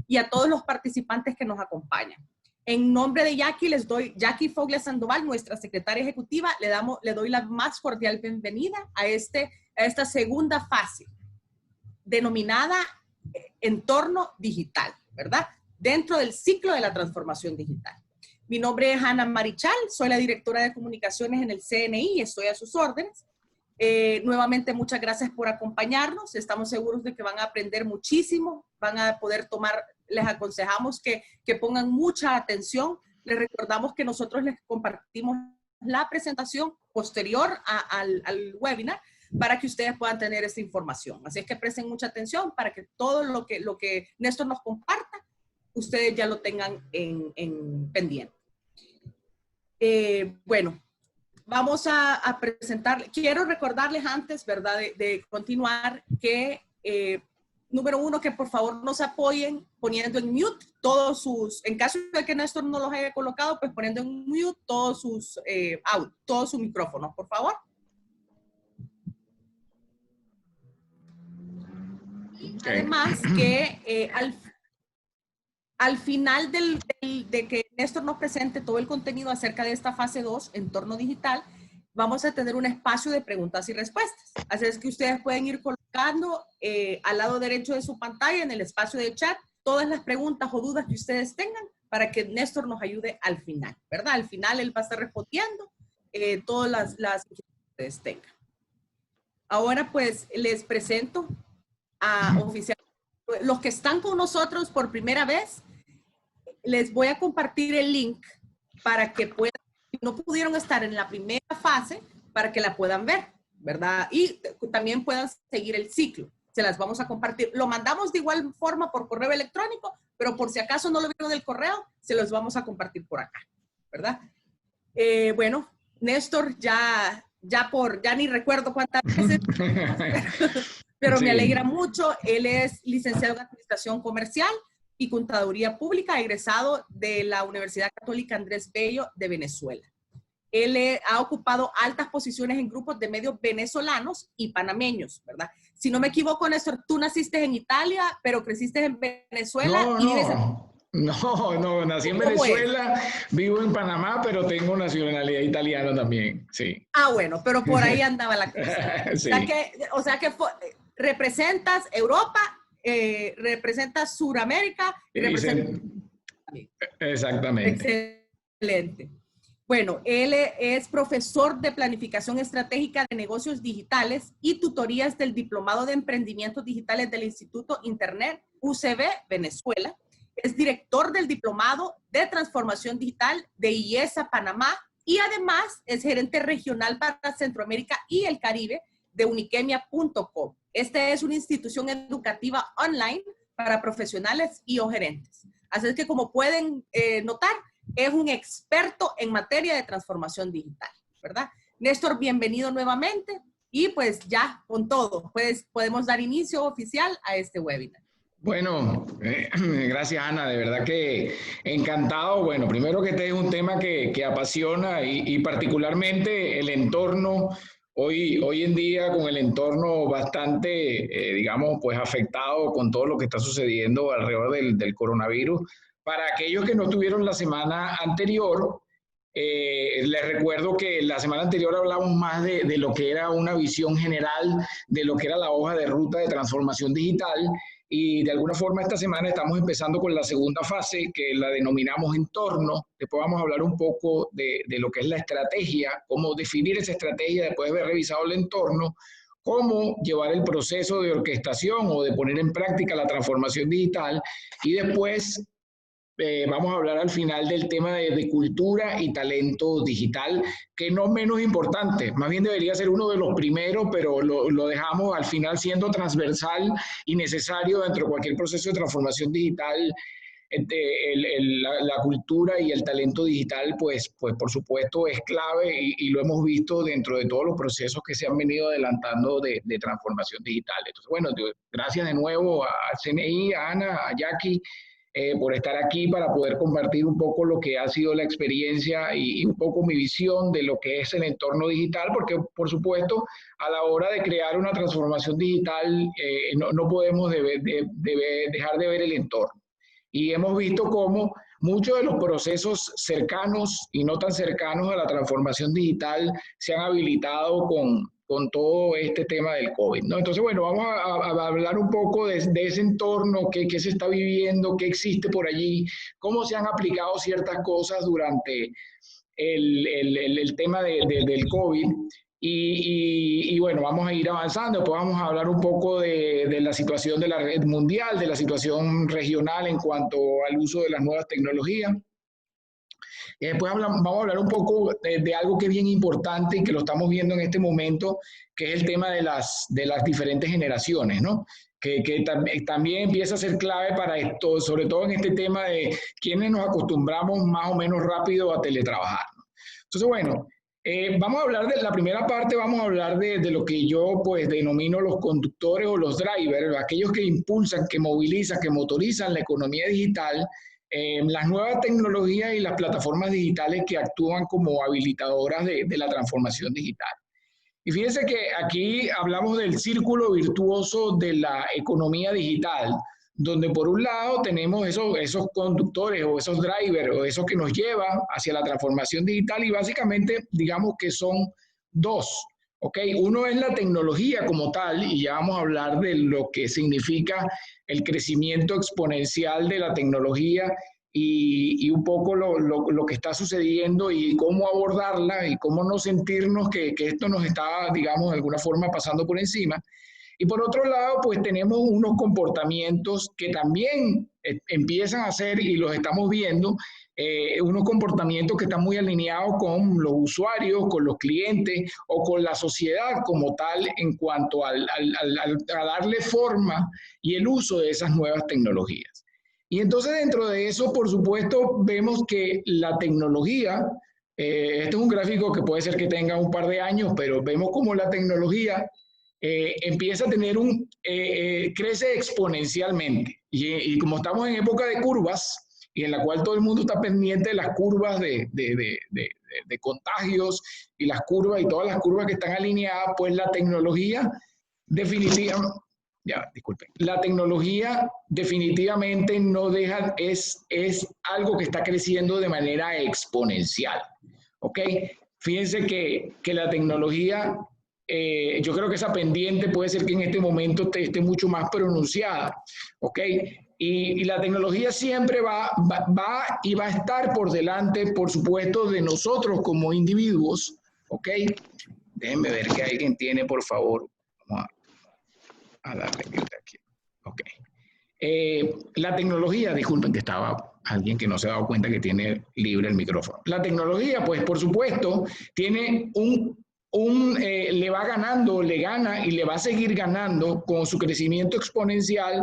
y a todos los participantes que nos acompañan. En nombre de Jackie, Jackie Foglia Sandoval, nuestra secretaria ejecutiva, le doy la más cordial bienvenida a esta segunda fase, denominada entorno digital, ¿verdad? Dentro del ciclo de la transformación digital. Mi nombre es Ana Marichal, soy la directora de comunicaciones en el CNI y estoy a sus órdenes. Nuevamente, muchas gracias por acompañarnos. Estamos seguros de que van a aprender muchísimo, van a poder tomar, les aconsejamos que pongan mucha atención. Les recordamos que nosotros les compartimos la presentación posterior al webinar para que ustedes puedan tener esta información. Así es que presten mucha atención para que todo lo que Néstor nos comparta, ustedes ya lo tengan en pendiente. Bueno, vamos a presentar. Quiero recordarles antes, ¿verdad?, de continuar que, número uno, que por favor nos apoyen poniendo en mute todos sus, en caso de que Néstor no los haya colocado, pues poniendo en mute todos sus todos sus micrófonos, por favor. Okay. Además que al final de que Néstor nos presente todo el contenido acerca de esta fase 2, entorno digital, vamos a tener un espacio de preguntas y respuestas. Así es que ustedes pueden ir colocando al lado derecho de su pantalla, en el espacio de chat, todas las preguntas o dudas que ustedes tengan para que Néstor nos ayude al final, ¿verdad? Al final él va a estar respondiendo todas las que ustedes tengan. Ahora pues les presento a oficiales. Los que están con nosotros por primera vez, les voy a compartir el link para que puedan, si no pudieron estar en la primera fase, para que la puedan ver, ¿verdad? Y también puedan seguir el ciclo. Se las vamos a compartir. Lo mandamos de igual forma por correo electrónico, pero por si acaso no lo vieron del correo, se los vamos a compartir por acá, ¿verdad? Bueno, Néstor, ya ni recuerdo cuántas veces, pero sí, me alegra mucho. Él es licenciado en Administración Comercial y Contaduría Pública, egresado de la Universidad Católica Andrés Bello de Venezuela. Él ha ocupado altas posiciones en grupos de medios venezolanos y panameños, ¿verdad? Si no me equivoco, Néstor, tú naciste en Italia, pero creciste en Venezuela y vives en... No, nací en Venezuela, vivo en Panamá, pero tengo nacionalidad italiana también, sí. Ah, bueno, pero por ahí andaba la cosa. Sí. O sea que representas Europa, representas Suramérica y representas... Exactamente. Excelente. Bueno, él es profesor de Planificación Estratégica de Negocios Digitales y tutorías del Diplomado de Emprendimientos Digitales del Instituto Internet UCB Venezuela. Es director del Diplomado de Transformación Digital de IESA Panamá y además es gerente regional para Centroamérica y el Caribe de uniquemia.com. Esta es una institución educativa online para profesionales y o gerentes. Así es que, como pueden notar, es un experto en materia de transformación digital, ¿verdad? Néstor, bienvenido nuevamente y pues ya con todo, pues podemos dar inicio oficial a este webinar. Bueno, gracias Ana, de verdad que encantado. Bueno, primero que este es un tema que apasiona y particularmente el entorno, hoy en día con el entorno bastante, digamos, pues afectado con todo lo que está sucediendo alrededor del coronavirus. Para aquellos que no tuvieron la semana anterior, les recuerdo que la semana anterior hablamos más de lo que era una visión general, de lo que era la hoja de ruta de transformación digital. Y de alguna forma esta semana estamos empezando con la segunda fase que la denominamos entorno. Después vamos a hablar un poco de lo que es la estrategia, cómo definir esa estrategia después de haber revisado el entorno, cómo llevar el proceso de orquestación o de poner en práctica la transformación digital y después vamos a hablar al final del tema de cultura y talento digital, que no es menos importante, más bien debería ser uno de los primeros, pero lo dejamos al final siendo transversal y necesario dentro de cualquier proceso de transformación digital. La cultura y el talento digital, pues por supuesto es clave y lo hemos visto dentro de todos los procesos que se han venido adelantando de transformación digital. Entonces, bueno, gracias de nuevo a CNI, a Ana, a Jackie, por estar aquí para poder compartir un poco lo que ha sido la experiencia y un poco mi visión de lo que es el entorno digital, porque por supuesto a la hora de crear una transformación digital no podemos dejar de ver el entorno. y hemos visto cómo muchos de los procesos cercanos y no tan cercanos a la transformación digital se han habilitado con todo este tema del COVID, ¿no? Entonces, bueno, vamos a hablar un poco de ese entorno, qué se está viviendo, qué existe por allí, cómo se han aplicado ciertas cosas durante el tema del COVID. Y bueno, vamos a ir avanzando, después vamos a hablar un poco de la situación de la red mundial, de la situación regional en cuanto al uso de las nuevas tecnologías. Y después vamos a hablar un poco de algo que es bien importante y que lo estamos viendo en este momento, que es el tema de las diferentes generaciones, ¿no? Que también empieza a ser clave para esto, sobre todo en este tema de quienes nos acostumbramos más o menos rápido a teletrabajar, ¿no? Entonces, bueno, vamos a hablar de la primera parte, vamos a hablar de lo que yo pues denomino los conductores o los drivers, aquellos que impulsan, que movilizan, que motorizan la economía digital, las nuevas tecnologías y las plataformas digitales que actúan como habilitadoras de la transformación digital. Y fíjense que aquí hablamos del círculo virtuoso de la economía digital, donde por un lado tenemos esos conductores o esos drivers o esos que nos llevan hacia la transformación digital y básicamente digamos que son dos, ¿ok? Uno es la tecnología como tal y ya vamos a hablar de lo que significa el crecimiento exponencial de la tecnología y un poco lo que está sucediendo y cómo abordarla y cómo no sentirnos que esto nos está, digamos, de alguna forma pasando por encima. Y por otro lado, pues tenemos unos comportamientos que también empiezan a hacer y los estamos viendo, unos comportamientos que están muy alineados con los usuarios, con los clientes o con la sociedad como tal en cuanto a darle forma y el uso de esas nuevas tecnologías. Y entonces dentro de eso, por supuesto, vemos que la tecnología, este es un gráfico que puede ser que tenga un par de años, pero vemos como la tecnología empieza a tener crece exponencialmente. Y como estamos en época de curvas, y en la cual todo el mundo está pendiente de las curvas de contagios y las curvas y todas las curvas que están alineadas, pues la tecnología definitivamente... La tecnología definitivamente no deja, es algo que está creciendo de manera exponencial, ¿ok? Fíjense que la tecnología, yo creo que esa pendiente puede ser que en este momento esté mucho más pronunciada, ¿ok? Y la tecnología siempre va y va a estar por delante, por supuesto, de nosotros como individuos, ¿ok? Déjenme ver que alguien tiene, por favor. Vamos a darle aquí. Ok. La tecnología, disculpen que estaba alguien que no se ha dado cuenta que tiene libre el micrófono. La tecnología, pues por supuesto, tiene le va ganando, le gana y le va a seguir ganando con su crecimiento exponencial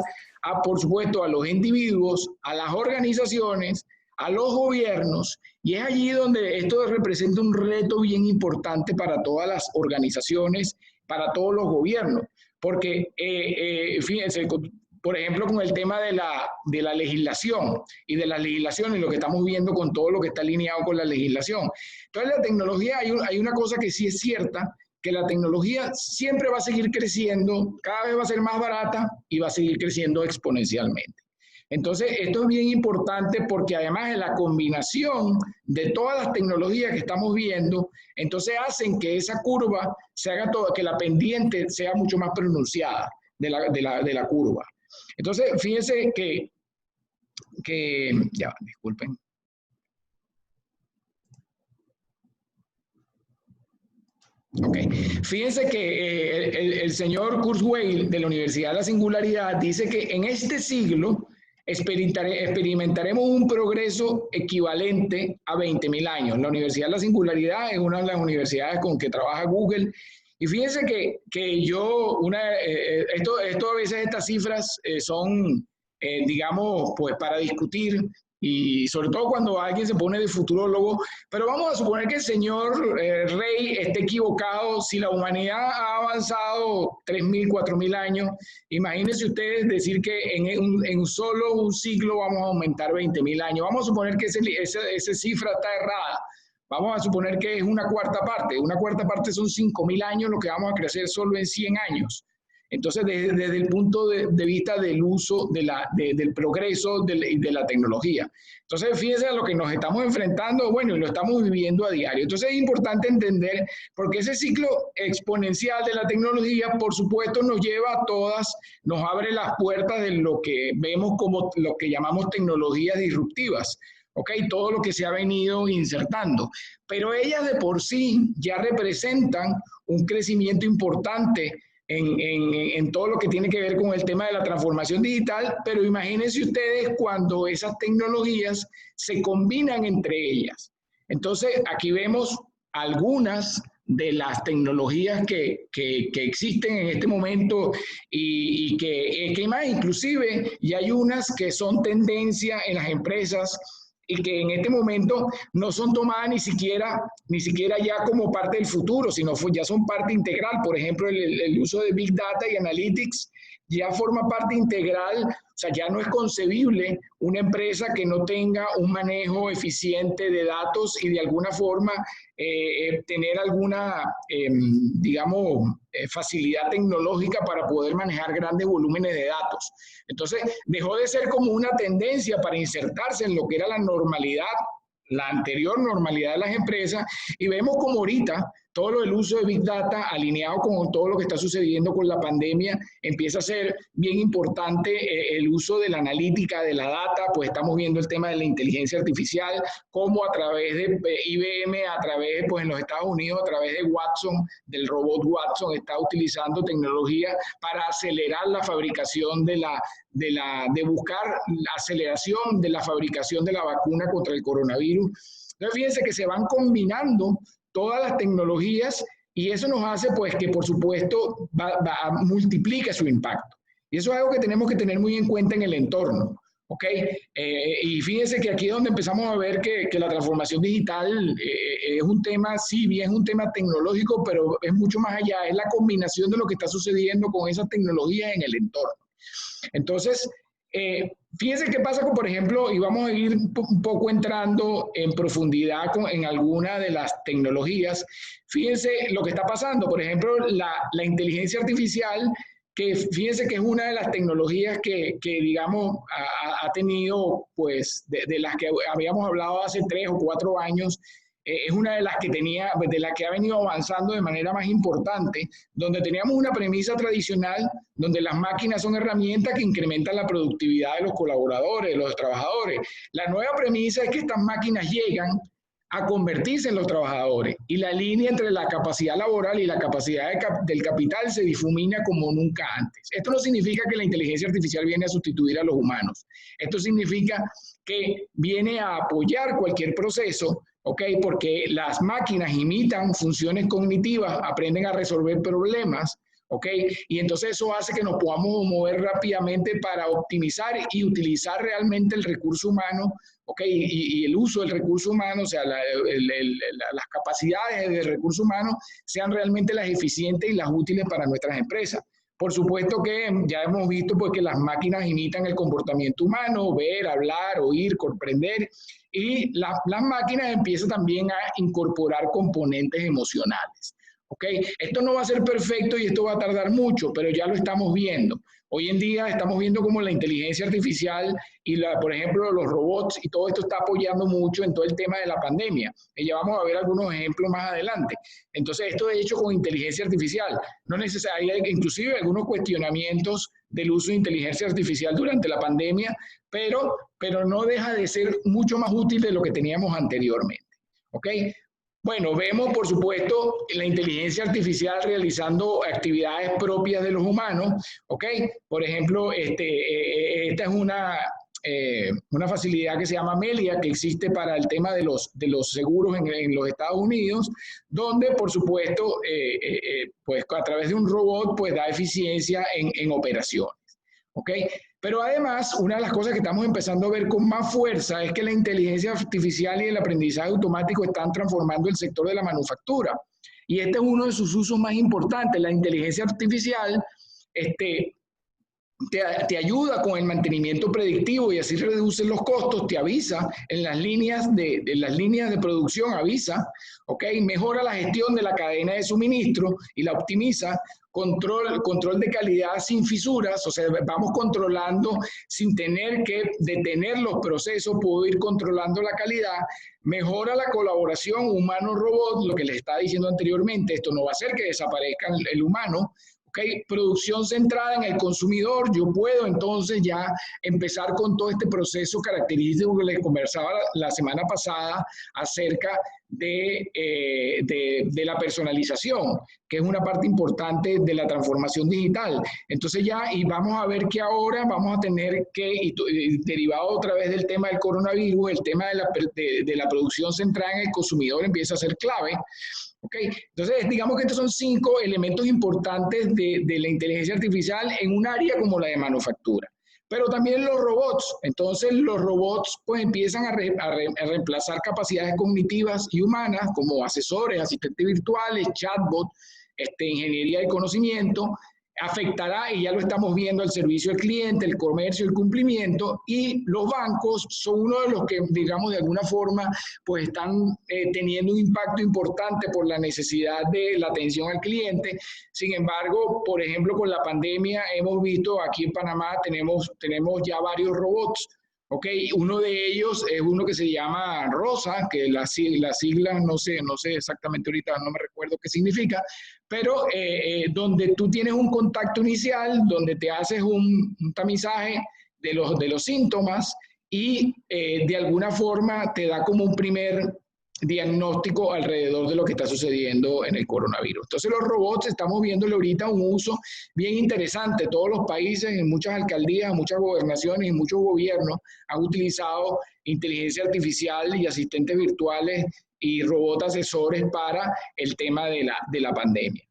por supuesto, a los individuos, a las organizaciones, a los gobiernos, y es allí donde esto representa un reto bien importante para todas las organizaciones, para todos los gobiernos, porque fíjense, por ejemplo, con el tema de la legislación y de la legislación y lo que estamos viendo con todo lo que está alineado con la legislación. Entonces, la tecnología, hay una cosa que sí es cierta, que la tecnología siempre va a seguir creciendo, cada vez va a ser más barata y va a seguir creciendo exponencialmente. Entonces, esto es bien importante porque además de la combinación de todas las tecnologías que estamos viendo, entonces hacen que esa curva se haga que la pendiente sea mucho más pronunciada de la curva. Entonces, fíjense que ya, disculpen. Ok, fíjense que el señor Kurzweil de la Universidad de la Singularidad dice que en este siglo experimentaremos un progreso equivalente a 20.000 años. La Universidad de la Singularidad es una de las universidades con que trabaja Google. Y fíjense que yo, esto a veces estas cifras son, digamos, pues para discutir, y sobre todo cuando alguien se pone de futurólogo, pero vamos a suponer que el señor Rey esté equivocado. Si la humanidad ha avanzado 3.000, 4.000 años, imagínense ustedes decir que en solo un siglo vamos a aumentar 20.000 años. Vamos a suponer que esa cifra está errada. Vamos a suponer que es una cuarta parte. Una cuarta parte son 5.000 años lo que vamos a crecer solo en 100 años. Entonces, desde el punto de vista del uso, del progreso de la tecnología. Entonces, fíjense a lo que nos estamos enfrentando, bueno, y lo estamos viviendo a diario. Entonces, es importante entender, porque ese ciclo exponencial de la tecnología, por supuesto, nos lleva a todas, nos abre las puertas de lo que vemos como lo que llamamos tecnologías disruptivas. ¿Ok? Todo lo que se ha venido insertando. Pero ellas de por sí ya representan un crecimiento importante en todo lo que tiene que ver con el tema de la transformación digital, pero imagínense ustedes cuando esas tecnologías se combinan entre ellas. Entonces, aquí vemos algunas de las tecnologías que existen en este momento y que más inclusive, y hay unas que son tendencia en las empresas y que en este momento no son tomadas ni siquiera ya como parte del futuro, sino ya son parte integral. Por ejemplo, el uso de Big Data y Analytics ya forma parte integral, o sea, ya no es concebible una empresa que no tenga un manejo eficiente de datos y de alguna forma tener alguna, digamos, facilidad tecnológica para poder manejar grandes volúmenes de datos. Entonces, dejó de ser como una tendencia para insertarse en lo que era la normalidad, la anterior normalidad de las empresas, y vemos como ahorita todo lo del uso de Big Data alineado con todo lo que está sucediendo con la pandemia empieza a ser bien importante el uso de la analítica, de la data, pues estamos viendo el tema de la inteligencia artificial, como a través de IBM, a través, pues en los Estados Unidos, a través de Watson, del robot Watson, está utilizando tecnología para acelerar la fabricación de buscar la aceleración de la fabricación de la vacuna contra el coronavirus. Entonces, fíjense que se van combinando todas las tecnologías y eso nos hace pues que por supuesto multiplica su impacto. Y eso es algo que tenemos que tener muy en cuenta en el entorno. ¿Ok? Y fíjense que aquí es donde empezamos a ver que la transformación digital es un tema, sí, bien es un tema tecnológico, pero es mucho más allá, es la combinación de lo que está sucediendo con esas tecnologías en el entorno. Entonces, fíjense qué pasa con, por ejemplo, y vamos a ir un poco entrando en profundidad en alguna de las tecnologías. Fíjense lo que está pasando, por ejemplo, la inteligencia artificial, que fíjense que es una de las tecnologías que digamos, ha tenido, pues, de las que habíamos hablado hace 3 o 4 años, es una de las que ha venido avanzando de manera más importante, donde teníamos una premisa tradicional, donde las máquinas son herramientas que incrementan la productividad de los colaboradores, de los trabajadores. La nueva premisa es que estas máquinas llegan a convertirse en los trabajadores y la línea entre la capacidad laboral y la capacidad del capital se difumina como nunca antes. Esto no significa que la inteligencia artificial viene a sustituir a los humanos. Esto significa que viene a apoyar cualquier proceso, ¿ok? Porque las máquinas imitan funciones cognitivas, aprenden a resolver problemas, ¿ok? Y entonces eso hace que nos podamos mover rápidamente para optimizar y utilizar realmente el recurso humano, ¿ok? Y el uso del recurso humano, o sea, las capacidades del recurso humano sean realmente las eficientes y las útiles para nuestras empresas. Por supuesto que ya hemos visto pues, que las máquinas imitan el comportamiento humano, ver, hablar, oír, comprender, y las máquinas empiezan también a incorporar componentes emocionales. ¿Okay? Esto no va a ser perfecto y esto va a tardar mucho, pero ya lo estamos viendo. Hoy en día estamos viendo cómo la inteligencia artificial y, por ejemplo, los robots y todo esto está apoyando mucho en todo el tema de la pandemia. Y ya vamos a ver algunos ejemplos más adelante. Entonces, esto es hecho con inteligencia artificial. No necesariamente, inclusive algunos cuestionamientos del uso de inteligencia artificial durante la pandemia, pero no deja de ser mucho más útil de lo que teníamos anteriormente. ¿Ok? Bueno, vemos, por supuesto, la inteligencia artificial realizando actividades propias de los humanos, ¿ok? Por ejemplo, esta es una facilidad que se llama Melia, que existe para el tema de los seguros en los Estados Unidos, donde, por supuesto, pues a través de un robot, pues da eficiencia en operaciones, ¿ok? Pero además, una de las cosas que estamos empezando a ver con más fuerza es que la inteligencia artificial y el aprendizaje automático están transformando el sector de la manufactura. Y este es uno de sus usos más importantes. La inteligencia artificial te ayuda con el mantenimiento predictivo y así reduce los costos, te avisa en las líneas de producción, avisa, ¿ok? Mejora la gestión de la cadena de suministro y la optimiza, control de calidad sin fisuras, o sea, vamos controlando sin tener que detener los procesos, puedo ir controlando la calidad, mejora la colaboración humano-robot, lo que les estaba diciendo anteriormente, esto no va a hacer que desaparezca el humano. Okay, producción centrada en el consumidor, yo puedo entonces ya empezar con todo este proceso característico que les conversaba la semana pasada acerca de la personalización, que es una parte importante de la transformación digital. Entonces ya, y vamos a ver que ahora vamos a tener que, y derivado otra vez del tema del coronavirus, el tema de la producción centrada en el consumidor empieza a ser clave. Okay. Entonces, digamos que estos son 5 elementos importantes de la inteligencia artificial en un área como la de manufactura. Pero también los robots. Entonces, los robots pues empiezan a reemplazar capacidades cognitivas y humanas como asesores, asistentes virtuales, chatbot, ingeniería de conocimiento. Afectará, y ya lo estamos viendo, el servicio al cliente, el comercio, el cumplimiento, y los bancos son uno de los que, digamos, de alguna forma, pues están teniendo un impacto importante por la necesidad de la atención al cliente. Sin embargo, por ejemplo, con la pandemia hemos visto, aquí en Panamá tenemos ya varios robots. Okay, uno de ellos es uno que se llama Rosa, que las siglas no sé exactamente ahorita, no me recuerdo qué significa, pero donde tú tienes un contacto inicial, donde te haces un tamizaje de los síntomas y de alguna forma te da como un primer diagnóstico alrededor de lo que está sucediendo en el coronavirus. Entonces los robots estamos viéndole ahorita un uso bien interesante. Todos los países, en muchas alcaldías, muchas gobernaciones y muchos gobiernos han utilizado inteligencia artificial y asistentes virtuales y robots asesores para el tema de la pandemia.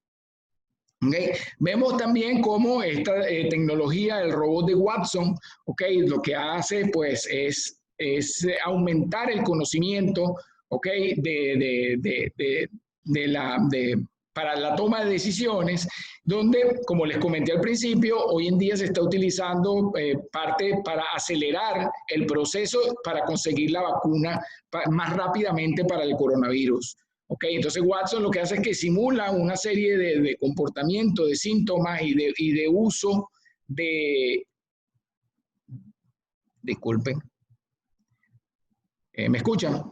Okay. Vemos también cómo esta tecnología, el robot de Watson, okay, lo que hace pues es aumentar el conocimiento, okay, para la toma de decisiones, donde, como les comenté al principio, hoy en día se está utilizando parte para acelerar el proceso para conseguir la vacuna más rápidamente para el coronavirus. Okay, entonces Watson lo que hace es que simula una serie de comportamientos, de síntomas y de uso de... Disculpen. ¿Me escuchan?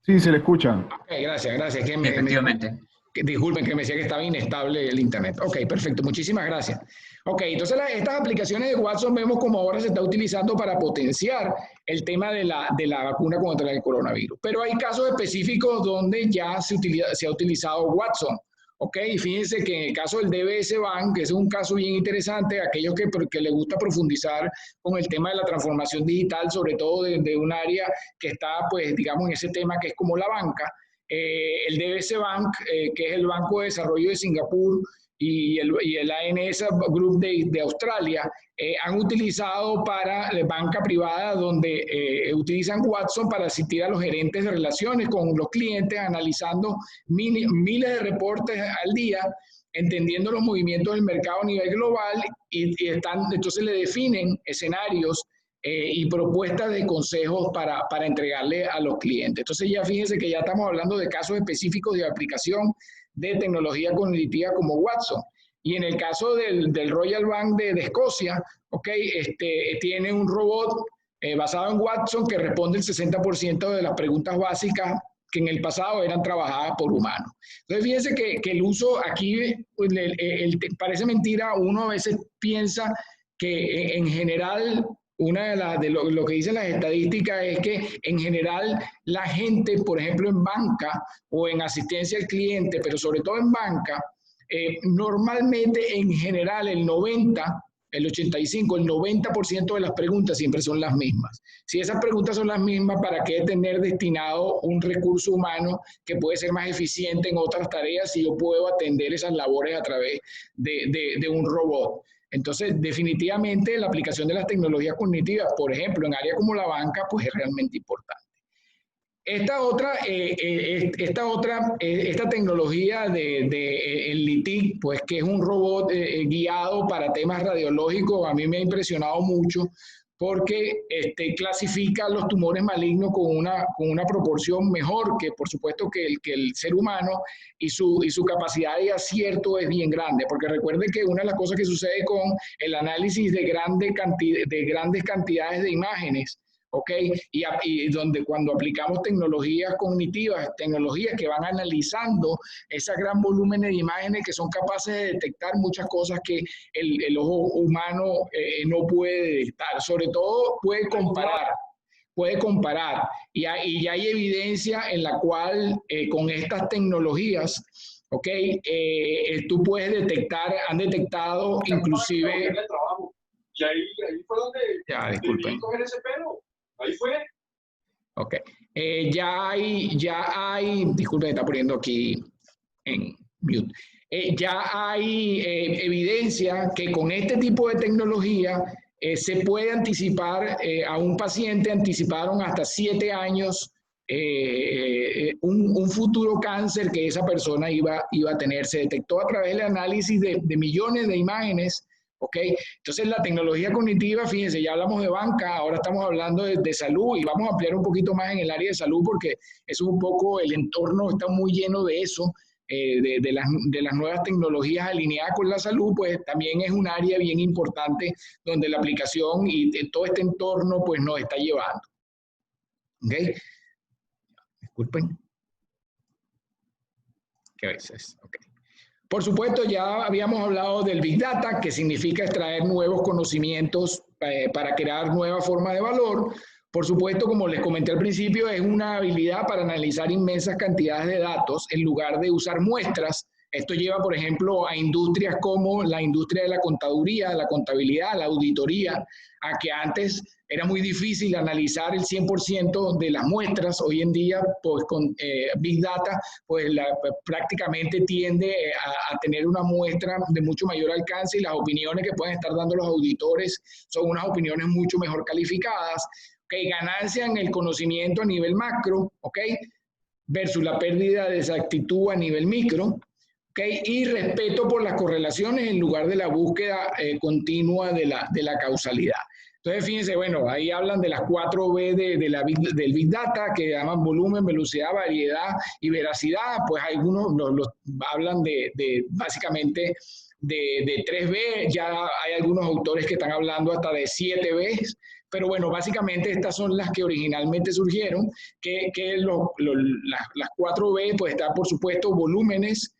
Sí, se le escucha. Okay, gracias. Efectivamente. Disculpen que me decía que estaba inestable el internet. Ok, perfecto, muchísimas gracias. Ok, entonces estas aplicaciones de Watson vemos como ahora se está utilizando para potenciar el tema de la vacuna contra el coronavirus. Pero hay casos específicos donde ya se ha utilizado Watson. Ok, fíjense que en el caso del DBS Bank, que es un caso bien interesante, aquellos que les gusta profundizar con el tema de la transformación digital, sobre todo de un área que está, pues, digamos, en ese tema que es como la banca, el DBS Bank, que es el Banco de Desarrollo de Singapur, y el ANS Group de Australia, han utilizado para banca privada, donde utilizan Watson para asistir a los gerentes de relaciones con los clientes, analizando miles de reportes al día, entendiendo los movimientos del mercado a nivel global, entonces le definen escenarios y propuestas de consejos para entregarle a los clientes. Entonces ya fíjense que ya estamos hablando de casos específicos de aplicación de tecnología cognitiva como Watson. Y en el caso del Royal Bank de Escocia, okay, tiene un robot basado en Watson que responde el 60% de las preguntas básicas que en el pasado eran trabajadas por humanos. Entonces fíjense que el uso aquí, parece mentira, uno a veces piensa que en general lo que dicen las estadísticas es que en general la gente, por ejemplo en banca o en asistencia al cliente, pero sobre todo en banca, normalmente en general el 85, el 90% de las preguntas siempre son las mismas. Si esas preguntas son las mismas, ¿para qué tener destinado un recurso humano que puede ser más eficiente en otras tareas si yo puedo atender esas labores a través de un robot? Entonces, definitivamente la aplicación de las tecnologías cognitivas, por ejemplo, en áreas como la banca, pues es realmente importante. Esta tecnología el LITIC, pues que es un robot guiado para temas radiológicos, a mí me ha impresionado mucho porque clasifica los tumores malignos con una proporción mejor que, por supuesto, que el ser humano, y su capacidad de acierto es bien grande, porque recuerden que una de las cosas que sucede con el análisis de grandes cantidades de imágenes, ¿ok? Y donde cuando aplicamos tecnologías cognitivas, tecnologías que van analizando ese gran volumen de imágenes que son capaces de detectar muchas cosas que el ojo humano no puede detectar. Sobre todo puede comparar. Y ya hay evidencia en la cual con estas tecnologías, ¿ok? Tú puedes detectar, han detectado inclusive... Y ahí fue donde... Ya, disculpen. Coger ese pelo. Ahí fue. Ok. Ya hay, disculpe, está poniendo aquí en mute. Ya hay evidencia que con este tipo de tecnología se puede anticipar a un paciente, anticiparon hasta 7 años un futuro cáncer que esa persona iba a tener. Se detectó a través del análisis de millones de imágenes. ¿Okay? Entonces la tecnología cognitiva, fíjense, ya hablamos de banca, ahora estamos hablando de salud, y vamos a ampliar un poquito más en el área de salud porque eso es un poco, el entorno está muy lleno de eso, de las nuevas tecnologías alineadas con la salud, pues también es un área bien importante donde la aplicación y todo este entorno pues nos está llevando. ¿Ok? Disculpen. ¿Qué veces? Ok. Por supuesto, ya habíamos hablado del Big Data, que significa extraer nuevos conocimientos para crear nuevas formas de valor. Por supuesto, como les comenté al principio, es una habilidad para analizar inmensas cantidades de datos en lugar de usar muestras. Esto lleva, por ejemplo, a industrias como la industria de la contaduría, la contabilidad, la auditoría, a que antes era muy difícil analizar el 100% de las muestras. Hoy en día, pues con Big Data, pues prácticamente tiende a tener una muestra de mucho mayor alcance, y las opiniones que pueden estar dando los auditores son unas opiniones mucho mejor calificadas. ¿Okay? Ganancia en el conocimiento a nivel macro, ¿okay? Versus la pérdida de exactitud a nivel micro. ¿Okay? Y respeto por las correlaciones en lugar de la búsqueda continua de la causalidad. Entonces, fíjense, bueno, ahí hablan de las 4B del Big Data, que llaman volumen, velocidad, variedad y veracidad. Pues algunos hablan básicamente de 3B, ya hay algunos autores que están hablando hasta de 7B. Pero bueno, básicamente estas son las que originalmente surgieron, las 4B, pues está por supuesto volúmenes,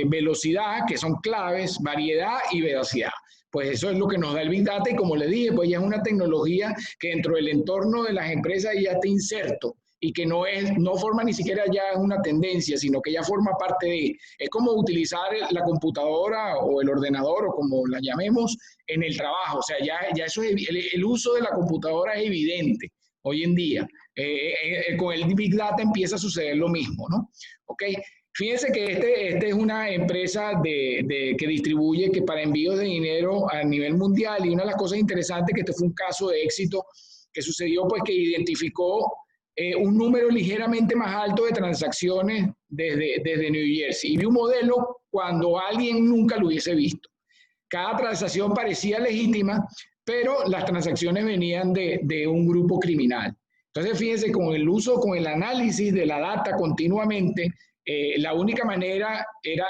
velocidad, que son claves, variedad y veracidad. Pues eso es lo que nos da el Big Data, y como les dije, pues ya es una tecnología que dentro del entorno de las empresas ya está inserto, y que no forma ni siquiera ya una tendencia, sino que ya forma parte de, es como utilizar la computadora o el ordenador, o como la llamemos, en el trabajo. O sea, ya eso es, el uso de la computadora es evidente hoy en día. Con el Big Data empieza a suceder lo mismo, ¿no? ¿Ok? Fíjense que este es una empresa que distribuye para envíos de dinero a nivel mundial, y una de las cosas interesantes es que este fue un caso de éxito que sucedió, pues que identificó un número ligeramente más alto de transacciones desde New Jersey, y vi un modelo cuando alguien nunca lo hubiese visto. Cada transacción parecía legítima, pero las transacciones venían de un grupo criminal. Entonces, fíjense, con el uso, con el análisis de la data continuamente, la única manera era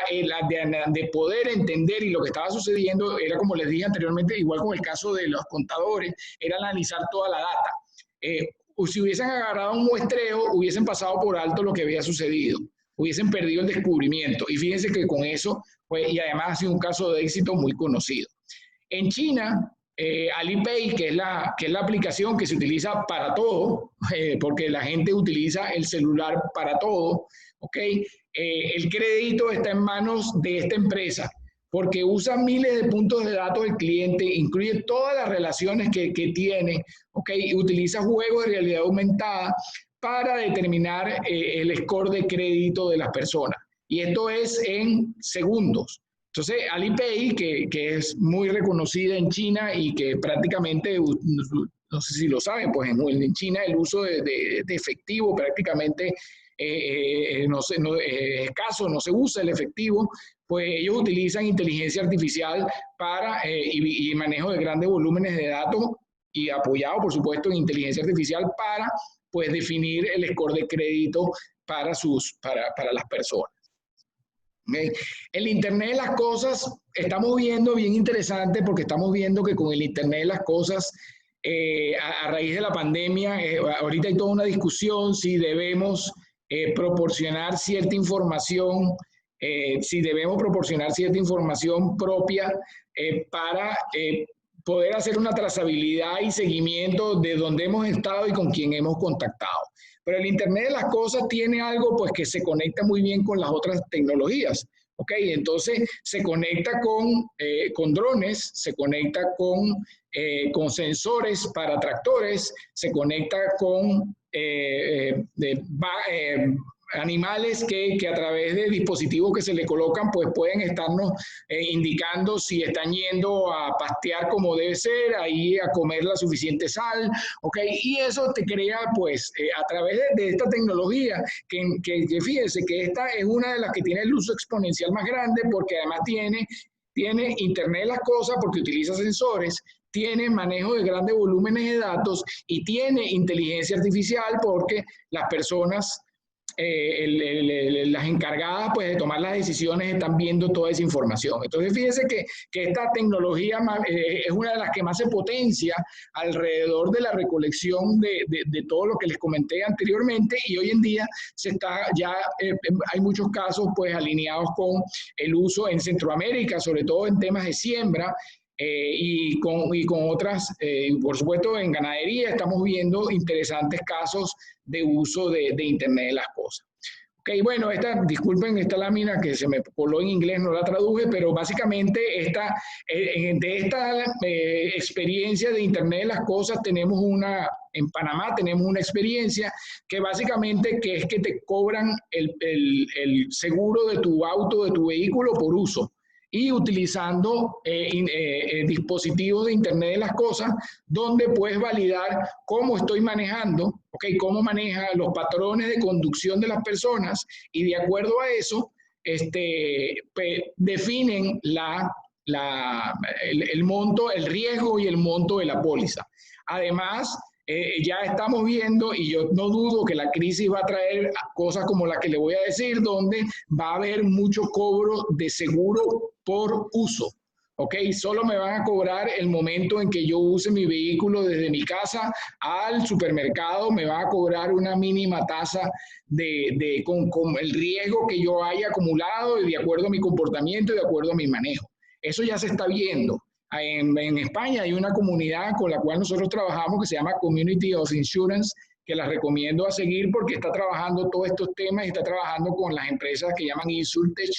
de poder entender, y lo que estaba sucediendo era, como les dije anteriormente, igual con el caso de los contadores, era analizar toda la data. Si hubiesen agarrado un muestreo, hubiesen pasado por alto lo que había sucedido, hubiesen perdido el descubrimiento. Y fíjense que con eso, pues, y además ha sido un caso de éxito muy conocido. En China, Alipay, que es la aplicación que se utiliza para todo, porque la gente utiliza el celular para todo, ¿ok? El crédito está en manos de esta empresa, porque usa miles de puntos de datos del cliente, incluye todas las relaciones que tiene, ¿ok? Y utiliza juegos de realidad aumentada para determinar el score de crédito de las personas. Y esto es en segundos. Entonces, Alipay, que es muy reconocida en China y que prácticamente, no sé si lo saben, pues en China el uso de efectivo prácticamente es escaso, no se usa el efectivo, pues ellos utilizan inteligencia artificial para y manejo de grandes volúmenes de datos y apoyado, por supuesto, en inteligencia artificial para pues definir el score de crédito para las personas. ¿Okay? El Internet de las cosas, estamos viendo bien interesante porque estamos viendo que con el Internet de las cosas, a raíz de la pandemia, ahorita hay toda una discusión si debemos proporcionar cierta información, si debemos proporcionar cierta información propia para poder hacer una trazabilidad y seguimiento de dónde hemos estado y con quién hemos contactado. Pero el Internet de las cosas tiene algo pues que se conecta muy bien con las otras tecnologías. ¿Ok? Entonces se conecta con drones, se conecta con sensores para tractores, se conecta con animales que a través de dispositivos que se le colocan pues pueden estarnos indicando si están yendo a pastear como debe ser, ahí a comer la suficiente sal, ¿ok? Y eso te crea pues a través de esta tecnología que fíjense que esta es una de las que tiene el uso exponencial más grande porque además tiene Internet de las cosas porque utiliza sensores, tiene manejo de grandes volúmenes de datos y tiene inteligencia artificial porque las personas las encargadas pues, de tomar las decisiones están viendo toda esa información. Entonces, fíjense que esta tecnología es una de las que más se potencia alrededor de la recolección de todo lo que les comenté anteriormente y hoy en día hay muchos casos pues, alineados con el uso en Centroamérica, sobre todo en temas de siembra, y con otras, por supuesto en ganadería estamos viendo interesantes casos de uso de Internet de las cosas. Ok, bueno, disculpen esta lámina que se me coló en inglés, no la traduje, pero básicamente de esta experiencia de Internet de las cosas en Panamá tenemos una experiencia que básicamente es que te cobran el seguro de tu auto, de tu vehículo por uso. Y utilizando dispositivos de Internet de las cosas, donde puedes validar cómo estoy manejando, ¿okay? Cómo maneja los patrones de conducción de las personas, y de acuerdo a eso, definen el monto, el riesgo y el monto de la póliza. Además, ya estamos viendo, y yo no dudo que la crisis va a traer cosas como la que le voy a decir, donde va a haber mucho cobro de seguro por uso. ¿Ok? Solo me van a cobrar el momento en que yo use mi vehículo desde mi casa al supermercado, me va a cobrar una mínima tasa con el riesgo que yo haya acumulado y de acuerdo a mi comportamiento y de acuerdo a mi manejo. Eso ya se está viendo. En España hay una comunidad con la cual nosotros trabajamos que se llama Community of Insurance, que la recomiendo a seguir porque está trabajando todos estos temas y está trabajando con las empresas que llaman Insurtech,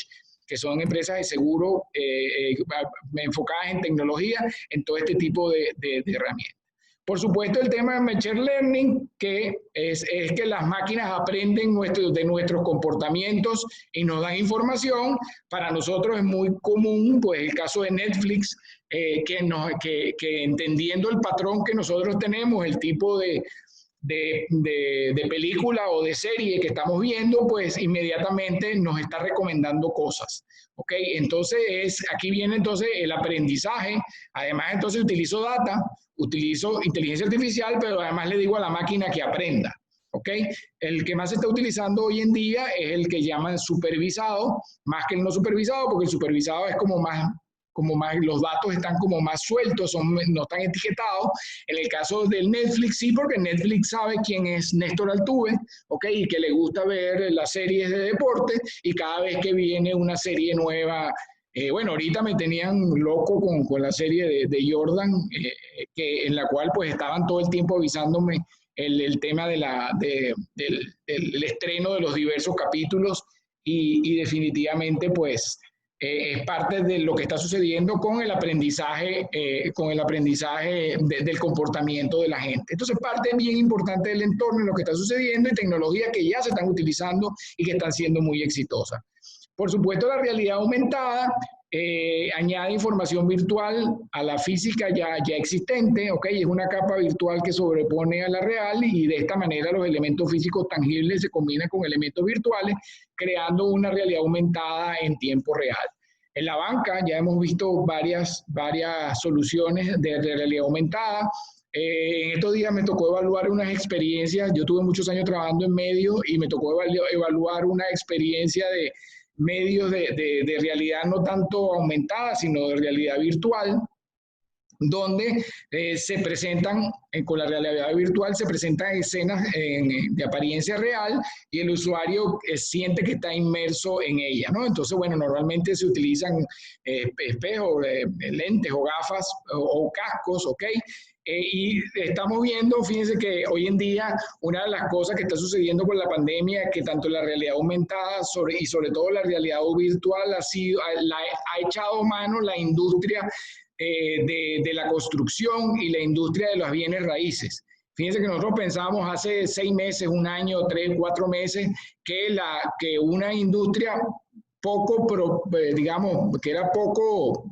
que son empresas de seguro enfocadas en tecnología, en todo este tipo de herramientas. Por supuesto, el tema de Machine Learning, que es que las máquinas aprenden de nuestros comportamientos y nos dan información. Para nosotros es muy común, pues el caso de Netflix, que entendiendo el patrón que nosotros tenemos, el tipo de película o de serie que estamos viendo, pues inmediatamente nos está recomendando cosas. ¿Ok? Entonces, aquí viene entonces el aprendizaje. Además, entonces utilizo data, utilizo inteligencia artificial, pero además le digo a la máquina que aprenda. ¿Ok? El que más se está utilizando hoy en día es el que llaman supervisado, más que el no supervisado, porque el supervisado es como más los datos están como más sueltos, no están etiquetados. En el caso del Netflix, sí, porque Netflix sabe quién es Néstor Altuve, ¿ok? Y que le gusta ver las series de deporte, y cada vez que viene una serie nueva, bueno, ahorita me tenían loco con la serie de Jordan, en la cual pues estaban todo el tiempo avisándome el tema del estreno de los diversos capítulos, y definitivamente pues es parte de lo que está sucediendo con el aprendizaje, del comportamiento de la gente. Entonces, parte bien importante del entorno en lo que está sucediendo, y tecnologías que ya se están utilizando y que están siendo muy exitosas. Por supuesto, la realidad aumentada añade información virtual a la física ya existente, ¿ok? Es una capa virtual que sobrepone a la real y de esta manera los elementos físicos tangibles se combinan con elementos virtuales, creando una realidad aumentada en tiempo real. En la banca ya hemos visto varias soluciones de realidad aumentada. En estos días me tocó evaluar unas experiencias, yo tuve muchos años trabajando en medios y me tocó evaluar una experiencia de medios de realidad no tanto aumentada, sino de realidad virtual, donde se presentan, con la realidad virtual, se presentan escenas de apariencia real y el usuario siente que está inmerso en ella, ¿no? Entonces, bueno, normalmente se utilizan espejos, lentes o gafas o cascos, ¿ok? Y estamos viendo, fíjense que hoy en día una de las cosas que está sucediendo con la pandemia es que tanto la realidad aumentada y sobre todo la realidad virtual ha echado mano la industria de la construcción y la industria de los bienes raíces. Fíjense que nosotros pensábamos hace 6 meses, 1 año, 3, 4 meses, que una industria digamos, que era poco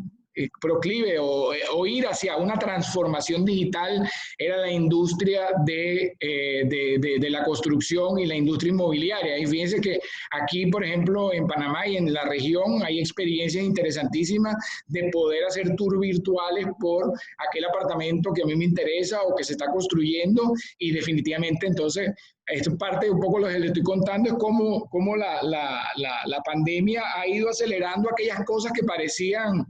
proclive o ir hacia una transformación digital era la industria de la construcción y la industria inmobiliaria. Y fíjense que aquí, por ejemplo, en Panamá y en la región hay experiencias interesantísimas de poder hacer tours virtuales por aquel apartamento que a mí me interesa o que se está construyendo y definitivamente entonces esto es parte de un poco lo que les estoy contando, es cómo la pandemia ha ido acelerando aquellas cosas que parecían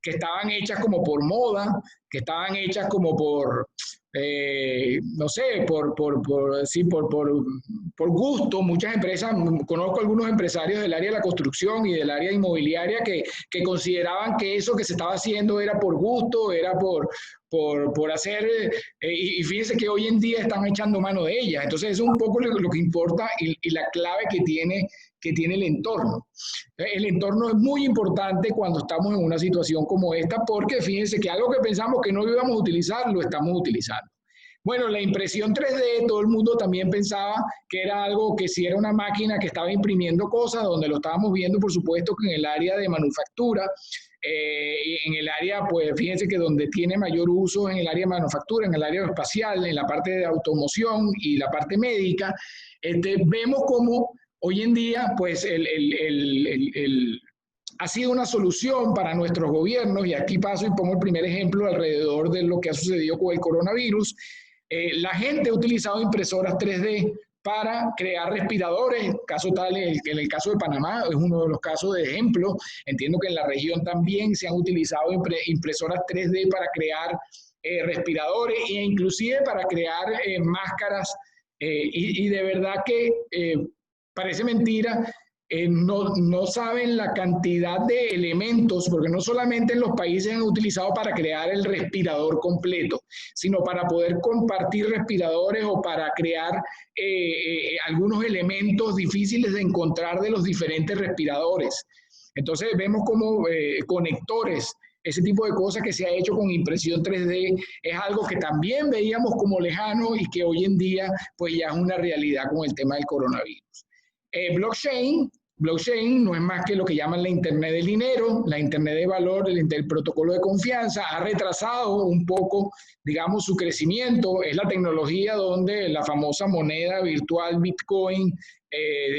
que estaban hechas como por moda, que estaban hechas como por, no sé, por gusto. Muchas empresas, conozco algunos empresarios del área de la construcción y del área inmobiliaria que consideraban que eso que se estaba haciendo era por gusto, era por hacer, y fíjense que hoy en día están echando mano de ellas. Entonces eso es un poco lo que importa y la clave que tiene el entorno. El entorno es muy importante cuando estamos en una situación como esta, porque fíjense que algo que pensamos que no íbamos a utilizar, lo estamos utilizando. Bueno, la impresión 3D, todo el mundo también pensaba que era algo que si era una máquina que estaba imprimiendo cosas, donde lo estábamos viendo, por supuesto, que en el área de manufactura, en el área, pues fíjense que donde tiene mayor uso en el área de manufactura, en el área espacial, en la parte de automoción y la parte médica, vemos como hoy en día, pues ha sido una solución para nuestros gobiernos, y aquí paso y pongo el primer ejemplo alrededor de lo que ha sucedido con el coronavirus. La gente ha utilizado impresoras 3D para crear respiradores, caso tal, en el caso de Panamá es uno de los casos de ejemplo. Entiendo que en la región también se han utilizado impresoras 3D para crear respiradores e inclusive para crear máscaras y de verdad que parece mentira, no saben la cantidad de elementos, porque no solamente en los países han utilizado para crear el respirador completo, sino para poder compartir respiradores o para crear algunos elementos difíciles de encontrar de los diferentes respiradores. Entonces vemos como conectores, ese tipo de cosas que se ha hecho con impresión 3D, es algo que también veíamos como lejano y que hoy en día pues ya es una realidad con el tema del coronavirus. Blockchain no es más que lo que llaman la Internet del dinero, la Internet de valor, el protocolo de confianza. Ha retrasado un poco, digamos, su crecimiento. Es la tecnología donde la famosa moneda virtual Bitcoin,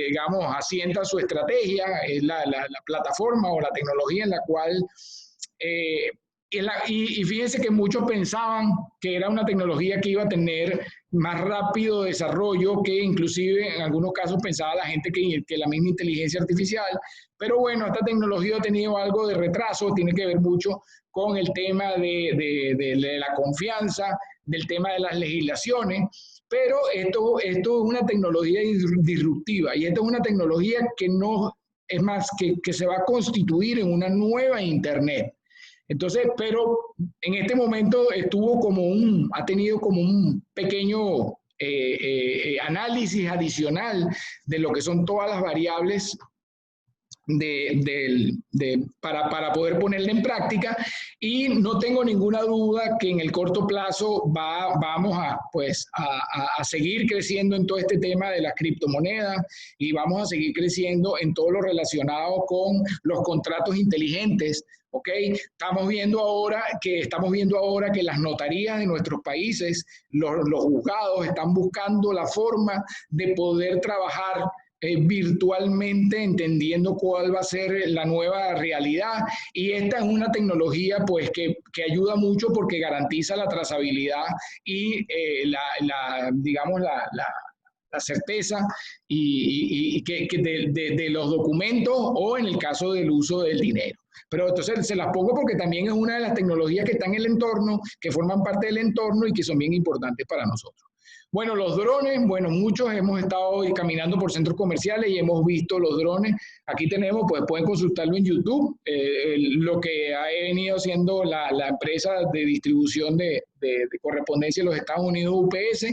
digamos, asienta su estrategia. Es la plataforma o la tecnología en la cual... y fíjense que muchos pensaban que era una tecnología que iba a tener más rápido desarrollo que inclusive en algunos casos pensaba la gente que la misma inteligencia artificial, pero bueno, esta tecnología ha tenido algo de retraso, tiene que ver mucho con el tema de la confianza, del tema de las legislaciones, pero esto es una tecnología disruptiva y esto es una tecnología que no es más que se va a constituir en una nueva Internet. Entonces, pero en este momento ha tenido como un pequeño análisis adicional de lo que son todas las variables para poder ponerla en práctica, y no tengo ninguna duda que en el corto plazo vamos a seguir creciendo en todo este tema de las criptomonedas, y vamos a seguir creciendo en todo lo relacionado con los contratos inteligentes. ¿Ok? Estamos viendo ahora que las notarías de nuestros países, los juzgados, están buscando la forma de poder trabajar virtualmente, entendiendo cuál va a ser la nueva realidad, y esta es una tecnología pues que ayuda mucho porque garantiza la trazabilidad y digamos la certeza y que de los documentos, o en el caso del uso del dinero. Pero entonces se las pongo porque también es una de las tecnologías que están en el entorno, que forman parte del entorno y que son bien importantes para nosotros. Bueno, los drones, bueno, muchos hemos estado hoy caminando por centros comerciales y hemos visto los drones. Aquí tenemos, pues pueden consultarlo en YouTube, lo que ha venido haciendo la empresa de distribución de correspondencia de los Estados Unidos, UPS,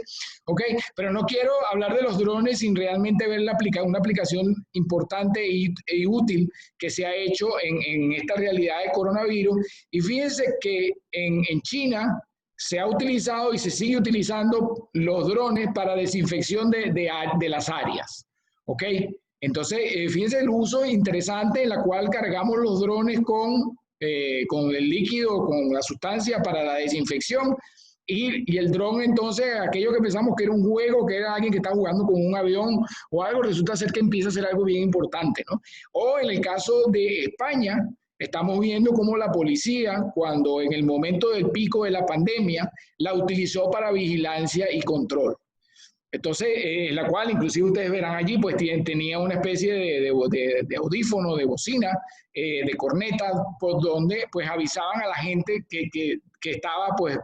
¿ok? Pero no quiero hablar de los drones sin realmente ver una aplicación importante y útil que se ha hecho en esta realidad de coronavirus. Y fíjense que en China se ha utilizado y se sigue utilizando los drones para desinfección de las áreas, ¿ok? Entonces, fíjense el uso interesante en la cual cargamos los drones con el líquido, con la sustancia para la desinfección, y el dron, entonces, aquello que pensamos que era un juego, que era alguien que está jugando con un avión o algo, resulta ser que empieza a ser algo bien importante, ¿no? O en el caso de España, estamos viendo cómo la policía, cuando en el momento del pico de la pandemia, la utilizó para vigilancia y control. Entonces, la cual inclusive ustedes verán allí, pues tenía una especie de audífono, de bocina, de corneta, por donde pues avisaban a la gente que estaba pues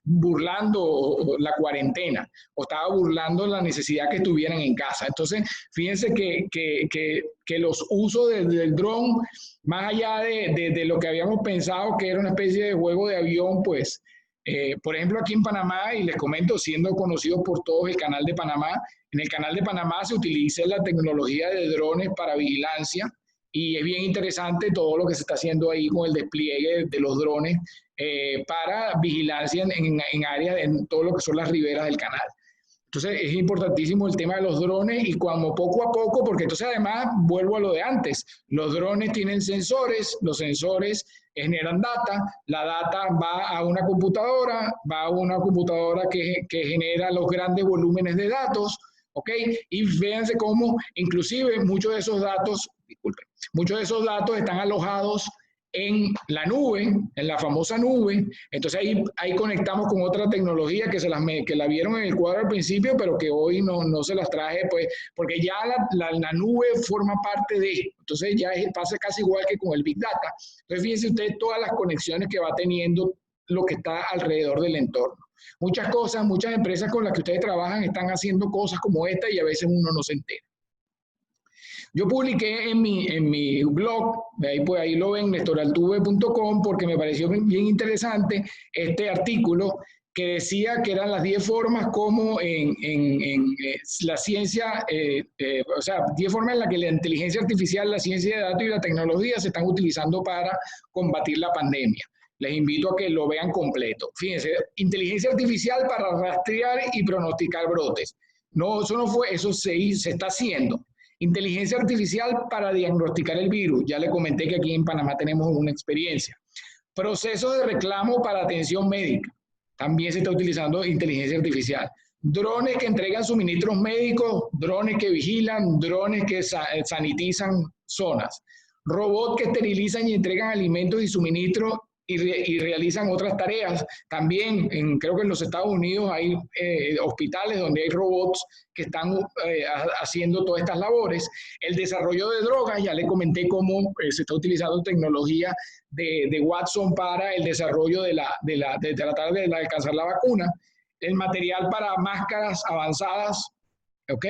burlando la cuarentena, o estaba burlando la necesidad que estuvieran en casa. Entonces, fíjense que los usos del dron, más allá de lo que habíamos pensado que era una especie de juego de avión, pues por ejemplo, aquí en Panamá, y les comento, siendo conocido por todos el Canal de Panamá, en el Canal de Panamá se utiliza la tecnología de drones para vigilancia, y es bien interesante todo lo que se está haciendo ahí con el despliegue de los drones para vigilancia en áreas, en todo lo que son las riberas del canal. Entonces es importantísimo el tema de los drones, y como poco a poco, porque entonces además vuelvo a lo de antes, los drones tienen sensores, los sensores generan data, la data va a una computadora que genera los grandes volúmenes de datos, ¿ok? Y véanse cómo inclusive muchos de esos datos están alojados en la nube, en la famosa nube. Entonces ahí conectamos con otra tecnología que la vieron en el cuadro al principio, pero que hoy no se las traje, pues, porque ya la nube forma parte de, entonces ya pasa casi igual que con el Big Data. Entonces fíjense ustedes todas las conexiones que va teniendo lo que está alrededor del entorno. Muchas cosas, muchas empresas con las que ustedes trabajan están haciendo cosas como esta, y a veces uno no se entera. Yo publiqué en mi blog, ahí lo ven, nestoraltuve.com, porque me pareció bien interesante este artículo que decía que eran las 10 formas como en la ciencia, o sea, 10 formas en las que la inteligencia artificial, la ciencia de datos y la tecnología se están utilizando para combatir la pandemia. Les invito a que lo vean completo. Fíjense, inteligencia artificial para rastrear y pronosticar brotes. No, eso no fue, eso se está haciendo. Inteligencia artificial para diagnosticar el virus. Ya le comenté que aquí en Panamá tenemos una experiencia. Proceso de reclamo para atención médica. También se está utilizando inteligencia artificial. Drones que entregan suministros médicos, drones que vigilan, drones que sanitizan zonas. Robots que esterilizan y entregan alimentos y suministros y realizan otras tareas. También, creo que en los Estados Unidos hay hospitales donde hay robots que están haciendo todas estas labores. El desarrollo de drogas, ya le comenté cómo se está utilizando tecnología de Watson para el desarrollo de tratar de alcanzar la vacuna. El material para máscaras avanzadas, ¿ok?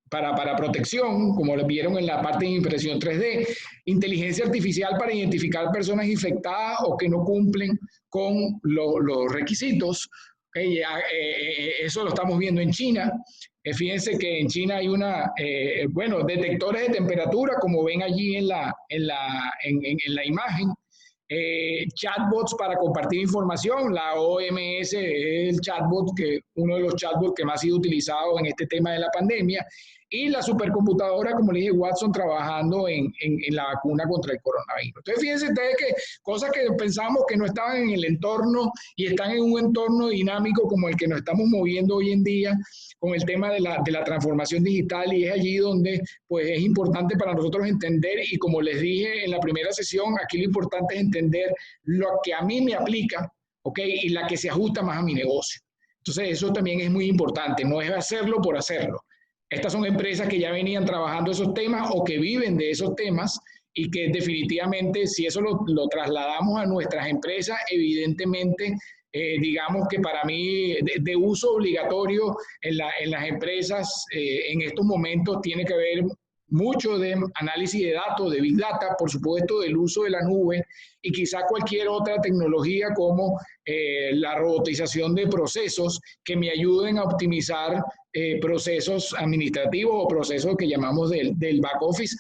Para protección, como lo vieron en la parte de impresión 3D, inteligencia artificial para identificar personas infectadas o que no cumplen con los requisitos. Okay, eso lo estamos viendo en China. Fíjense que en China hay bueno, detectores de temperatura, como ven allí en la imagen, chatbots para compartir información. La OMS es el chatbot, uno de los chatbots que más ha sido utilizado en este tema de la pandemia, y la supercomputadora, como le dije, Watson, trabajando en la vacuna contra el coronavirus. Entonces, fíjense ustedes que cosas que pensábamos que no estaban en el entorno y están en un entorno dinámico como el que nos estamos moviendo hoy en día, con el tema de la transformación digital, y es allí donde pues es importante para nosotros entender, y como les dije en la primera sesión, aquí lo importante es entender lo que a mí me aplica, ¿ok? Y la que se ajusta más a mi negocio. Entonces eso también es muy importante, no es hacerlo por hacerlo. Estas son empresas que ya venían trabajando esos temas o que viven de esos temas, y que definitivamente si eso lo trasladamos a nuestras empresas, evidentemente digamos que para mí de uso obligatorio en las empresas en estos momentos tiene que haber mucho de análisis de datos, de Big Data, por supuesto del uso de la nube, y quizá cualquier otra tecnología como la robotización de procesos que me ayuden a optimizar procesos administrativos o procesos que llamamos del back office,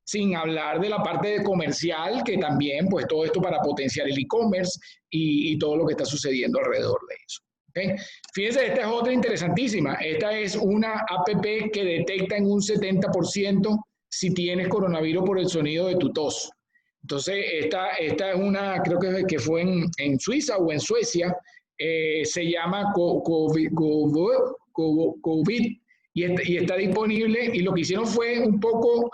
sin hablar de la parte comercial, que también, pues todo esto para potenciar el e-commerce y todo lo que está sucediendo alrededor de eso. ¿Okay? Fíjense, esta es otra interesantísima. Esta es una app que detecta en un 70% si tienes coronavirus por el sonido de tu tos. Entonces, esta es una, creo que fue en Suiza o en Suecia, se llama COVID, y está disponible, y lo que hicieron fue un poco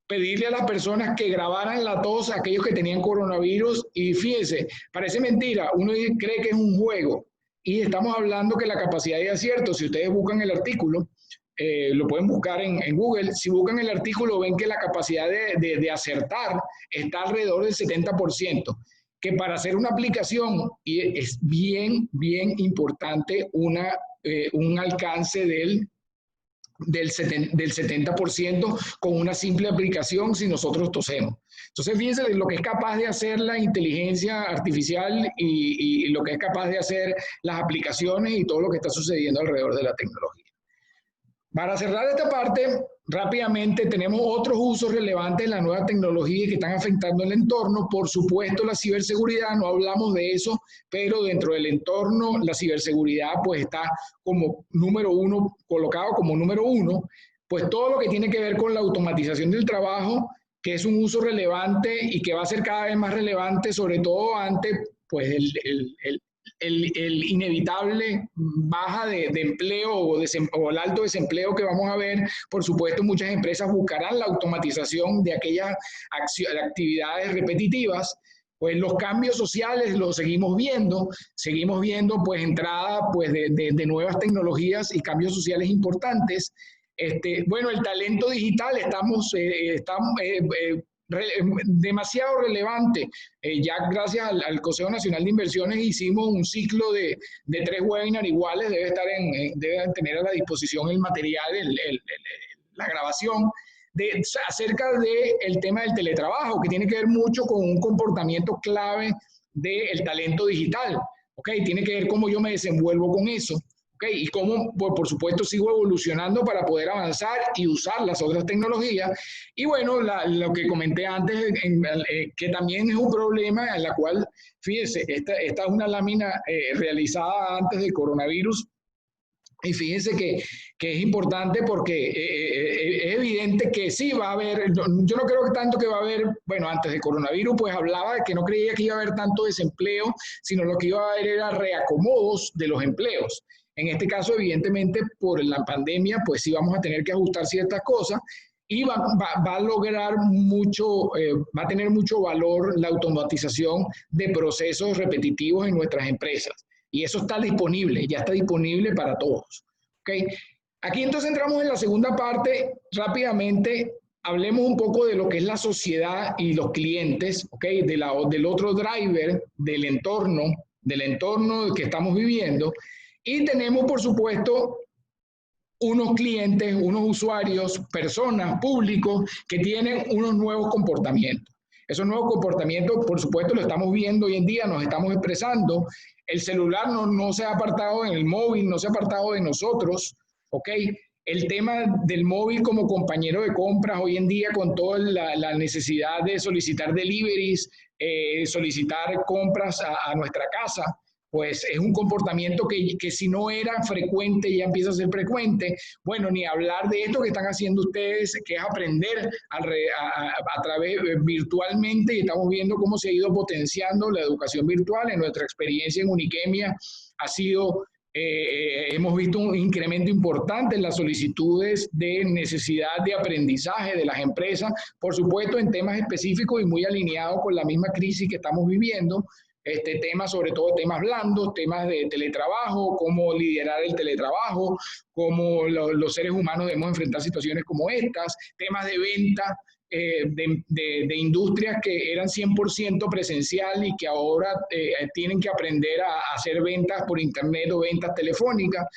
pedirle a las personas que grabaran la tos a aquellos que tenían coronavirus, y fíjense, parece mentira, uno cree que es un juego, y estamos hablando que la capacidad de acierto, si ustedes buscan el artículo, lo pueden buscar en Google, si buscan el artículo ven que la capacidad de acertar está alrededor del 70%, que para hacer una aplicación es bien importante un alcance del 70% con una simple aplicación si nosotros tosemos. Entonces, fíjense de lo que es capaz de hacer la inteligencia artificial y lo que es capaz de hacer las aplicaciones y todo lo que está sucediendo alrededor de la tecnología. Para cerrar esta parte, rápidamente tenemos otros usos relevantes de la nueva tecnología que están afectando el entorno. Por supuesto, la ciberseguridad, no hablamos de eso, pero dentro del entorno la ciberseguridad pues está como número uno, colocado como número uno, pues todo lo que tiene que ver con la automatización del trabajo, que es un uso relevante y que va a ser cada vez más relevante, sobre todo ante pues el inevitable baja de empleo o el alto desempleo que vamos a ver. Por supuesto, muchas empresas buscarán la automatización de aquellas actividades repetitivas. Pues los cambios sociales los seguimos viendo pues entrada pues de nuevas tecnologías y cambios sociales importantes. Bueno, el talento digital estamos demasiado relevante. Ya gracias al Consejo Nacional de Inversiones hicimos un ciclo de 3 webinars iguales, deben tener a la disposición el material, la grabación, acerca del tema del teletrabajo, que tiene que ver mucho con un comportamiento clave del talento digital, ¿okay? Tiene que ver cómo yo me desenvuelvo con eso. Okay, y cómo, por supuesto, sigo evolucionando para poder avanzar y usar las otras tecnologías. Y bueno, lo que comenté antes, que también es un problema en la cual, fíjense, esta es una lámina realizada antes del coronavirus. Y fíjense que es importante porque es evidente que sí va a haber, yo no creo que tanto que va a haber, bueno, antes del coronavirus pues hablaba de que no creía que iba a haber tanto desempleo, sino lo que iba a haber era reacomodos de los empleos. En este caso, evidentemente, por la pandemia, pues sí vamos a tener que ajustar ciertas cosas, y va a lograr mucho, va a tener mucho valor la automatización de procesos repetitivos en nuestras empresas. Y eso está disponible, ya está disponible para todos. ¿Okay? Aquí entonces entramos en la segunda parte. Rápidamente, hablemos un poco de lo que es la sociedad y los clientes, ¿okay? Del otro driver, del entorno que estamos viviendo. Y tenemos, por supuesto, unos clientes, unos usuarios, personas, públicos que tienen unos nuevos comportamientos. Esos nuevos comportamientos, por supuesto, lo estamos viendo hoy en día, nos estamos expresando. El celular no se ha apartado, en el móvil no se ha apartado de nosotros, ¿ok? el tema del móvil como compañero de compras hoy en día con toda la necesidad de solicitar deliveries, solicitar compras a nuestra casa, pues es un comportamiento que si no era frecuente ya empieza a ser frecuente. Bueno, ni hablar de esto que están haciendo ustedes, que es aprender a través virtualmente, y estamos viendo cómo se ha ido potenciando la educación virtual. En nuestra experiencia en Uniquemia ha sido... hemos visto un incremento importante en las solicitudes de necesidad de aprendizaje de las empresas, por supuesto en temas específicos y muy alineados con la misma crisis que estamos viviendo. Temas, sobre todo temas blandos, temas de teletrabajo, cómo liderar el teletrabajo, cómo los seres humanos debemos enfrentar situaciones como estas, temas de venta, de industrias que eran 100% presencial y que ahora tienen que aprender a hacer ventas por internet o ventas telefónicas.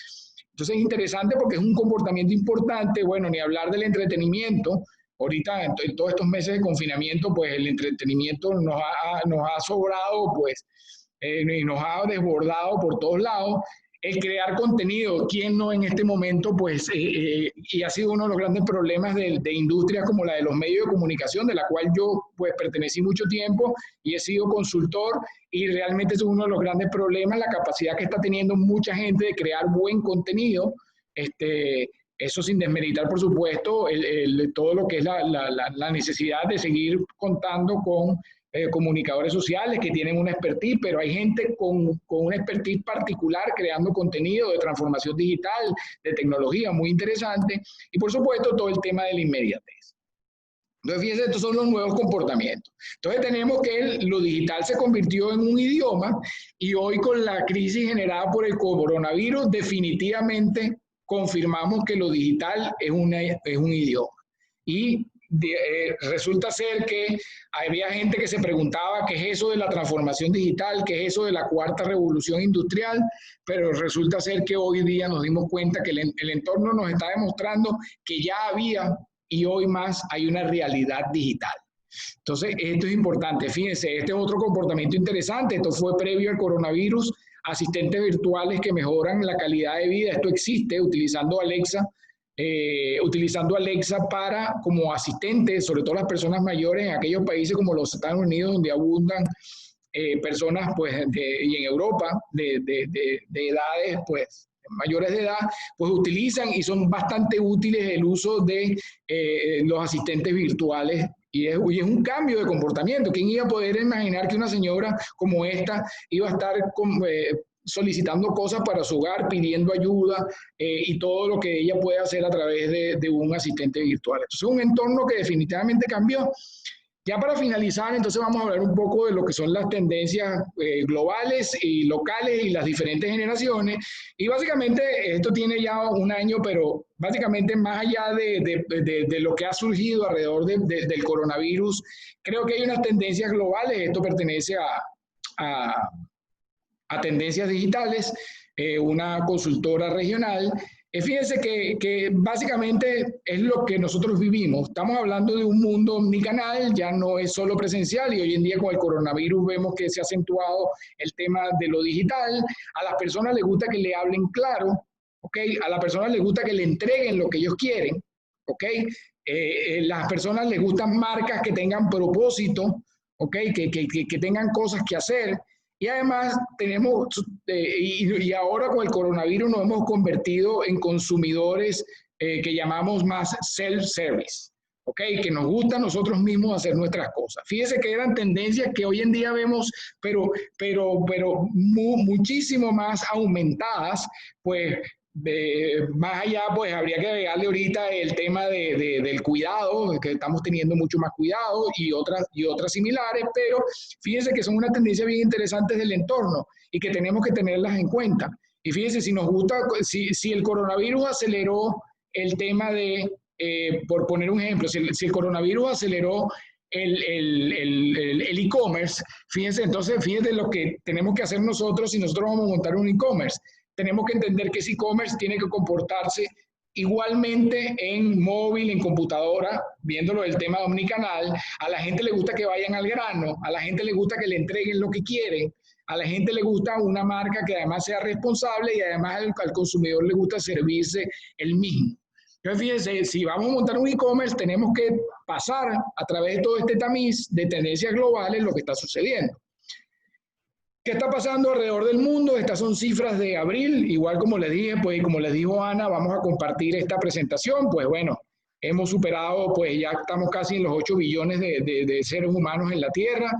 Entonces es interesante porque es un comportamiento importante. Bueno, ni hablar del entretenimiento. Ahorita, en todos estos meses de confinamiento, pues el entretenimiento nos ha sobrado, pues, y nos ha desbordado por todos lados. El crear contenido, ¿quién no en este momento? Pues, y ha sido uno de los grandes problemas de industrias como la de los medios de comunicación, de la cual yo pues pertenecí mucho tiempo y he sido consultor, y realmente es uno de los grandes problemas, la capacidad que está teniendo mucha gente de crear buen contenido, eso sin desmeritar, por supuesto, todo lo que es la necesidad de seguir contando con comunicadores sociales que tienen una expertise, pero hay gente con una expertise particular creando contenido de transformación digital, de tecnología muy interesante, y por supuesto todo el tema de la inmediatez. Entonces, fíjense, estos son los nuevos comportamientos. Entonces, tenemos que lo digital se convirtió en un idioma, y hoy con la crisis generada por el coronavirus, definitivamente confirmamos que lo digital es un idioma. Y resulta ser que había gente que se preguntaba qué es eso de la transformación digital, qué es eso de la cuarta revolución industrial, pero resulta ser que hoy día nos dimos cuenta que el entorno nos está demostrando que ya había, y hoy más, hay una realidad digital. Entonces, esto es importante. Fíjense, este es otro comportamiento interesante. Esto fue previo al coronavirus. Asistentes virtuales que mejoran la calidad de vida. Esto existe utilizando Alexa para como asistente, sobre todo las personas mayores en aquellos países como los Estados Unidos, donde abundan personas, pues, y en Europa de edades, pues, mayores de edad, pues utilizan y son bastante útiles el uso de los asistentes virtuales. Y es un cambio de comportamiento. ¿Quién iba a poder imaginar que una señora como esta iba a estar solicitando cosas para su hogar, pidiendo ayuda y todo lo que ella puede hacer a través de un asistente virtual? Entonces, es un entorno que definitivamente cambió. Ya para finalizar, entonces vamos a hablar un poco de lo que son las tendencias globales y locales y las diferentes generaciones. Y básicamente esto tiene ya un año, pero básicamente más allá de lo que ha surgido alrededor del coronavirus, creo que hay unas tendencias globales. Esto pertenece a Tendencias Digitales, una consultora regional. Fíjense que básicamente es lo que nosotros vivimos. Estamos hablando de un mundo omnicanal, ya no es solo presencial, y hoy en día con el coronavirus vemos que se ha acentuado el tema de lo digital. A las personas les gusta que le hablen claro, ¿ok? A las personas les gusta que le entreguen lo que ellos quieren, ¿ok? Las personas les gustan marcas que tengan propósito, ¿ok? Que tengan cosas que hacer. Y además tenemos, y ahora con el coronavirus nos hemos convertido en consumidores que llamamos más self-service, ¿ok? Que nos gusta a nosotros mismos hacer nuestras cosas. Fíjense que eran tendencias que hoy en día vemos, pero muchísimo más aumentadas, pues, más allá, pues habría que agregarle ahorita el tema del cuidado, que estamos teniendo mucho más cuidado, y otras similares, pero fíjense que son unas tendencias bien interesantes del entorno y que tenemos que tenerlas en cuenta. Y fíjense, si nos gusta, si el coronavirus aceleró el tema por poner un ejemplo, si el coronavirus aceleró el e-commerce, fíjense lo que tenemos que hacer nosotros si nosotros vamos a montar un e-commerce. Tenemos que entender que ese e-commerce tiene que comportarse igualmente en móvil, en computadora, viéndolo del tema omnicanal. A la gente le gusta que vayan al grano, a la gente le gusta que le entreguen lo que quieren, a la gente le gusta una marca que además sea responsable, y además al consumidor le gusta servirse el mismo. Entonces, fíjense, si vamos a montar un e-commerce, tenemos que pasar a través de todo este tamiz de tendencias globales lo que está sucediendo. ¿Qué está pasando alrededor del mundo? Estas son cifras de abril, igual como les dije, pues como les dijo Ana, vamos a compartir esta presentación, pues bueno, hemos superado, pues ya estamos casi en los 8 billones de seres humanos en la Tierra.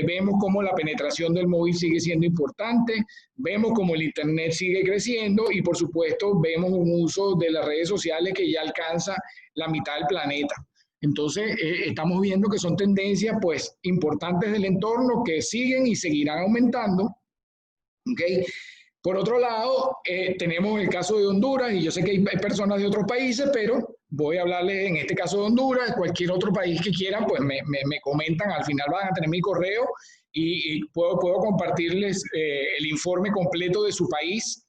Vemos cómo la penetración del móvil sigue siendo importante, vemos cómo el Internet sigue creciendo y por supuesto vemos un uso de las redes sociales que ya alcanza la mitad del planeta. Entonces, estamos viendo que son tendencias pues importantes del entorno que siguen y seguirán aumentando. ¿Okay? Por otro lado, tenemos el caso de Honduras, y yo sé que hay personas de otros países, pero voy a hablarles en este caso de Honduras. Cualquier otro país que quieran, pues me comentan, al final van a tener mi correo y puedo compartirles el informe completo de su país,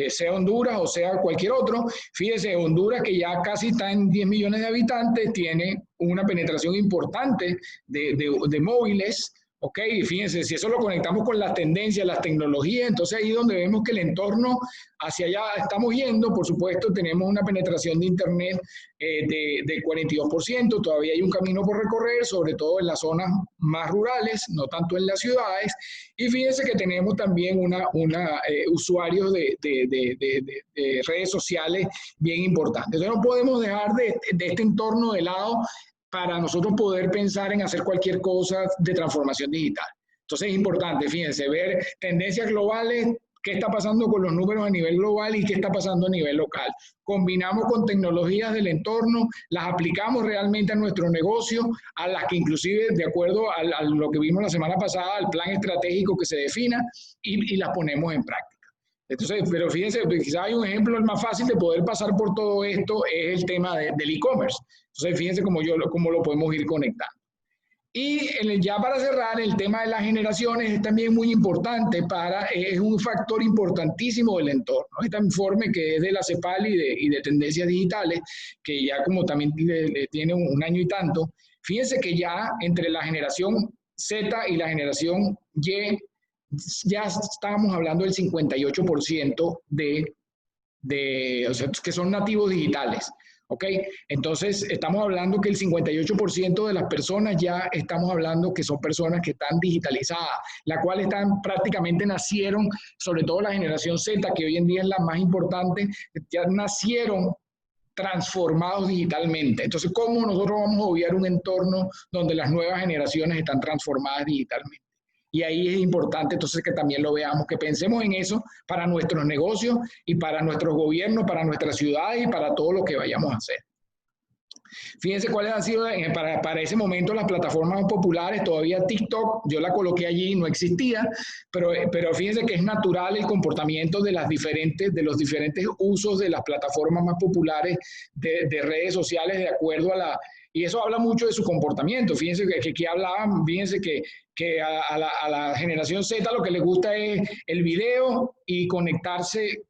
sea Honduras o sea cualquier otro. Fíjense, Honduras, que ya casi está en 10 millones de habitantes, tiene una penetración importante de móviles. Ok, fíjense, si eso lo conectamos con las tendencias, las tecnologías, entonces ahí es donde vemos que el entorno hacia allá estamos yendo. Por supuesto, tenemos una penetración de Internet del 42%, todavía hay un camino por recorrer, sobre todo en las zonas más rurales, no tanto en las ciudades. Y fíjense que tenemos también usuarios de redes sociales bien importantes. Entonces no podemos dejar de este entorno de lado para nosotros poder pensar en hacer cualquier cosa de transformación digital. Entonces es importante, fíjense, ver tendencias globales, qué está pasando con los números a nivel global y qué está pasando a nivel local. Combinamos con tecnologías del entorno, las aplicamos realmente a nuestro negocio, a las que inclusive, de acuerdo a lo que vimos la semana pasada, al plan estratégico que se defina, y las ponemos en práctica. Entonces, pero fíjense, quizás hay un ejemplo, el más fácil de poder pasar por todo esto es el tema del e-commerce. Entonces, fíjense cómo lo podemos ir conectando. Y ya para cerrar, el tema de las generaciones es también muy importante, es un factor importantísimo del entorno. Este informe que es de la CEPAL y de tendencias digitales, que ya como también tiene un año y tanto, fíjense que ya entre la generación Z y la generación Y, ya estábamos hablando del 58% o sea, que son nativos digitales. ¿Ok? Entonces, estamos hablando que el 58% de las personas ya estamos hablando que son personas que están digitalizadas, las cuales prácticamente nacieron, sobre todo la generación Z, que hoy en día es la más importante, ya nacieron transformados digitalmente. Entonces, ¿cómo nosotros vamos a obviar un entorno donde las nuevas generaciones están transformadas digitalmente? Y ahí es importante entonces que también lo veamos, que pensemos en eso para nuestros negocios y para nuestros gobiernos, para nuestras ciudades y para todo lo que vayamos a hacer. Fíjense cuáles han sido para ese momento las plataformas populares. Todavía TikTok, yo la coloqué allí, no existía, pero fíjense que es natural el comportamiento de los diferentes usos de las plataformas más populares de redes sociales de acuerdo y eso habla mucho de su comportamiento. Fíjense que aquí hablaban, fíjense que a la generación Z lo que les gusta es el video y comunicarse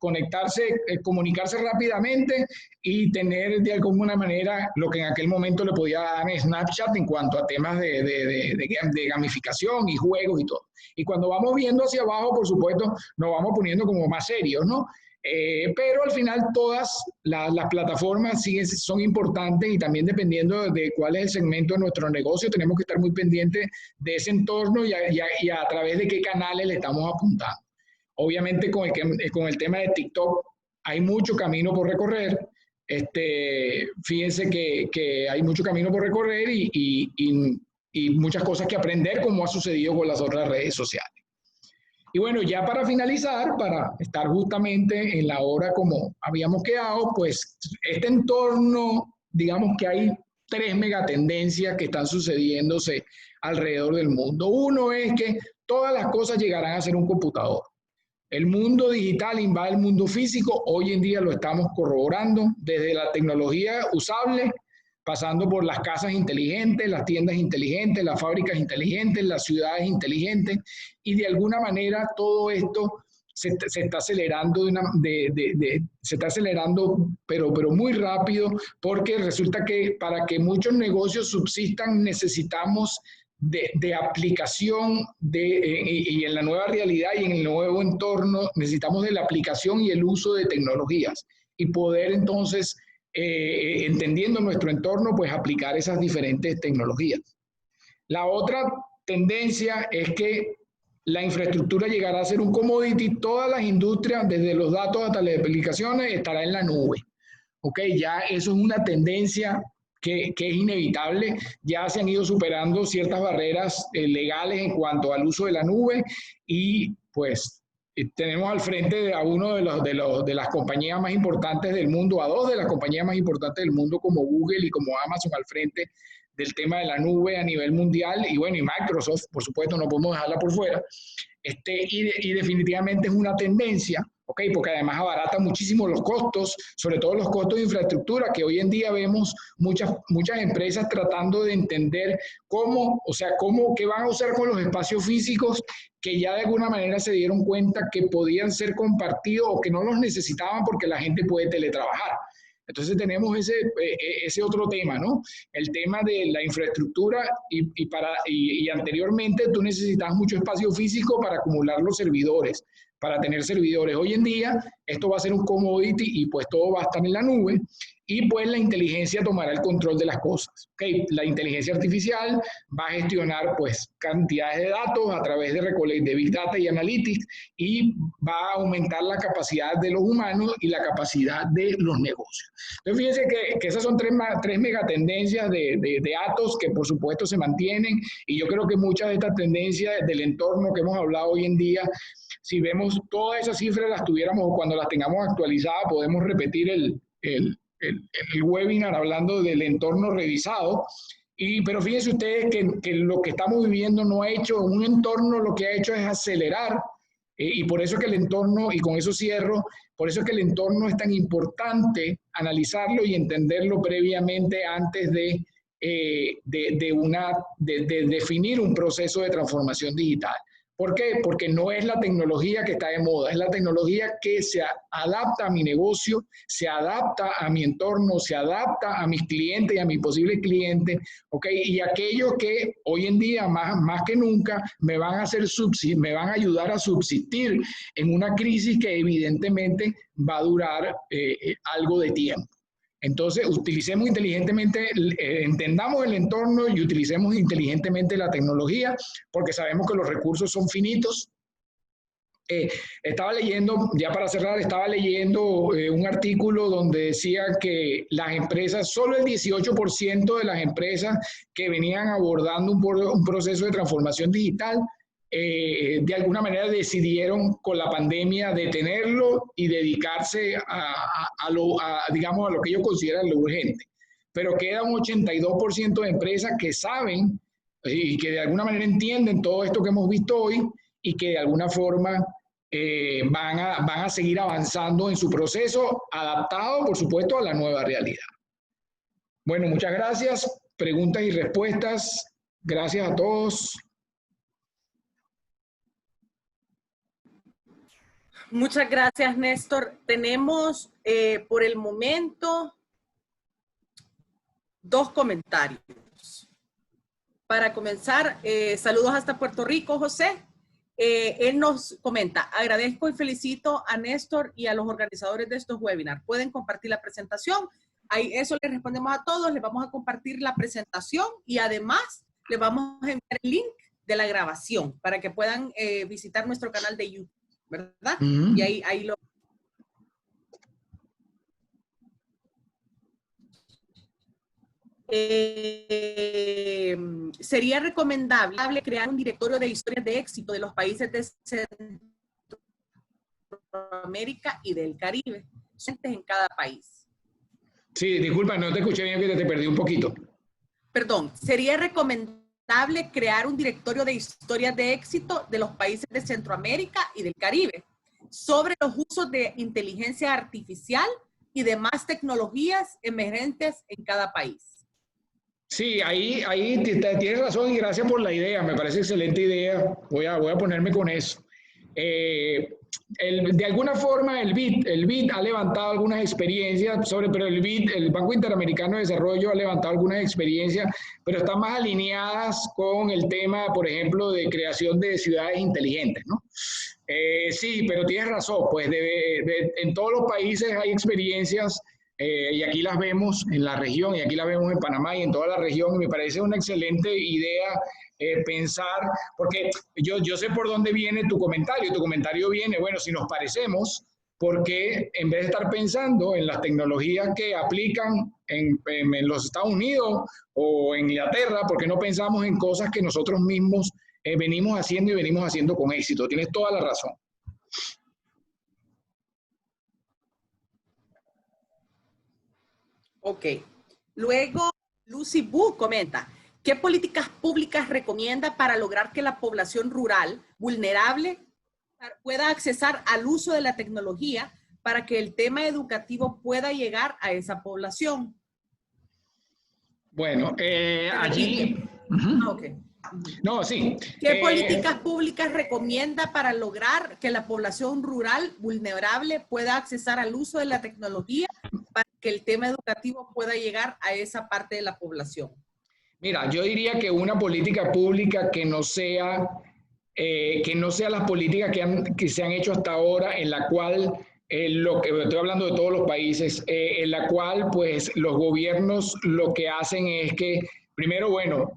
rápidamente y tener de alguna manera lo que en aquel momento le podía dar Snapchat en cuanto a temas de gamificación y juegos y todo. Y cuando vamos viendo hacia abajo, por supuesto, nos vamos poniendo como más serios, ¿no? Pero al final todas las plataformas son importantes y también dependiendo de cuál es el segmento de nuestro negocio tenemos que estar muy pendientes de ese entorno y a través de qué canales le estamos apuntando. Obviamente con el tema de TikTok hay mucho camino por recorrer. Fíjense que hay mucho camino por recorrer y muchas cosas que aprender, como ha sucedido con las otras redes sociales. Y bueno, ya para finalizar, para estar justamente en la hora como habíamos quedado, pues este entorno, digamos que hay 3 megatendencias que están sucediéndose alrededor del mundo. Uno es que todas las cosas llegarán a ser un computador. El mundo digital invade el mundo físico, hoy en día lo estamos corroborando, desde la tecnología usable, pasando por las casas inteligentes, las tiendas inteligentes, las fábricas inteligentes, las ciudades inteligentes, y de alguna manera todo esto se está acelerando, se está acelerando pero muy rápido, porque resulta que para que muchos negocios subsistan necesitamos de aplicación y en la nueva realidad y en el nuevo entorno necesitamos de la aplicación y el uso de tecnologías y poder entonces entendiendo nuestro entorno, pues aplicar esas diferentes tecnologías. La otra tendencia es que la infraestructura llegará a ser un commodity. Todas las industrias, desde los datos hasta las aplicaciones, estará en la nube. Ok, ya eso es una tendencia que es inevitable. Ya se han ido superando ciertas barreras legales en cuanto al uso de la nube y pues tenemos al frente a uno de las compañías más importantes del mundo, a dos de las compañías más importantes del mundo como Google y como Amazon al frente del tema de la nube a nivel mundial, y bueno, y Microsoft, por supuesto, no podemos dejarla por fuera, y definitivamente es una tendencia, ¿ok? Porque además abarata muchísimo los costos, sobre todo los costos de infraestructura, que hoy en día vemos muchas empresas tratando de entender cómo, o sea, qué van a usar con los espacios físicos que ya de alguna manera se dieron cuenta que podían ser compartidos o que no los necesitaban porque la gente puede teletrabajar. Entonces tenemos ese otro tema, ¿no? El tema de la infraestructura y anteriormente tú necesitabas mucho espacio físico para acumular los servidores, para tener servidores. Hoy en día esto va a ser un commodity y pues todo va a estar en la nube y pues la inteligencia tomará el control de las cosas. ¿Okay? La inteligencia artificial va a gestionar pues cantidades de datos a través de Big Data y Analytics y va a aumentar la capacidad de los humanos y la capacidad de los negocios. Entonces fíjense que esas son tres megatendencias de Atos que por supuesto se mantienen y yo creo que muchas de estas tendencias del entorno que hemos hablado hoy en día, si vemos todas esas cifras las tuviéramos o cuando las tengamos actualizadas podemos repetir el webinar hablando del entorno revisado, pero fíjense ustedes que lo que estamos viviendo no ha hecho, un entorno lo que ha hecho es acelerar, y por eso es que el entorno, y con eso cierro, por eso es que el entorno es tan importante analizarlo y entenderlo previamente antes de definir un proceso de transformación digital. ¿Por qué? Porque no es la tecnología que está de moda, es la tecnología que se adapta a mi negocio, se adapta a mi entorno, se adapta a mis clientes y a mis posibles clientes, ¿ok? Y aquellos que hoy en día, más que nunca, me van a ayudar a subsistir en una crisis que evidentemente va a durar algo de tiempo. Entonces, utilicemos inteligentemente, entendamos el entorno y utilicemos inteligentemente la tecnología, porque sabemos que los recursos son finitos. Estaba leyendo, ya para cerrar, un artículo donde decía que las empresas, solo el 18% de las empresas que venían abordando un proceso de transformación digital, de alguna manera decidieron con la pandemia detenerlo y dedicarse digamos, a lo que ellos consideran lo urgente. Pero queda un 82% de empresas que saben y que de alguna manera entienden todo esto que hemos visto hoy y que de alguna forma van a seguir avanzando en su proceso, adaptado, por supuesto, a la nueva realidad. Bueno, muchas gracias. Preguntas y respuestas. Gracias a todos. Muchas gracias, Néstor. Tenemos por el momento 2 comentarios. Para comenzar, saludos hasta Puerto Rico, José. Él nos comenta, agradezco y felicito a Néstor y a los organizadores de estos webinars. ¿Pueden compartir la presentación? Ahí eso le respondemos a todos, les vamos a compartir la presentación y además les vamos a enviar el link de la grabación para que puedan visitar nuestro canal de YouTube, ¿verdad? Y ahí lo... sería recomendable crear un directorio de historias de éxito de los países de Centroamérica y del Caribe, en cada país. Sí, disculpa, no te escuché bien, que te perdí un poquito. Perdón, sería recomendable crear un directorio de historias de éxito de los países de Centroamérica y del Caribe sobre los usos de inteligencia artificial y demás tecnologías emergentes en cada país. Sí, ahí tienes razón y gracias por la idea, me parece excelente idea, voy a ponerme con eso. De alguna forma el BID ha levantado algunas experiencias pero el BID, el Banco Interamericano de Desarrollo, ha levantado algunas experiencias, pero están más alineadas con el tema, por ejemplo, de creación de ciudades inteligentes, ¿no? Sí, pero tienes razón, pues en todos los países hay experiencias y aquí las vemos en la región, y aquí las vemos en Panamá y en toda la región, y me parece una excelente idea pensar, porque yo sé por dónde viene tu comentario viene, bueno, si nos parecemos, porque en vez de estar pensando en las tecnologías que aplican en los Estados Unidos o en Inglaterra, ¿por qué no pensamos en cosas que nosotros mismos venimos haciendo y venimos haciendo con éxito? Tienes toda la razón. Ok. Luego, Lucy Bu comenta, ¿qué políticas públicas recomienda para lograr que la población rural vulnerable pueda accesar al uso de la tecnología para que el tema educativo pueda llegar a esa población? Bueno, allí... Okay. No, sí. ¿Qué políticas públicas recomienda para lograr que la población rural vulnerable pueda accesar al uso de la tecnología para que el tema educativo pueda llegar a esa parte de la población? Mira, yo diría que una política pública que no sea las políticas que se han hecho hasta ahora, en la cual, lo que estoy hablando de todos los países, en la cual pues los gobiernos lo que hacen es que, primero, bueno,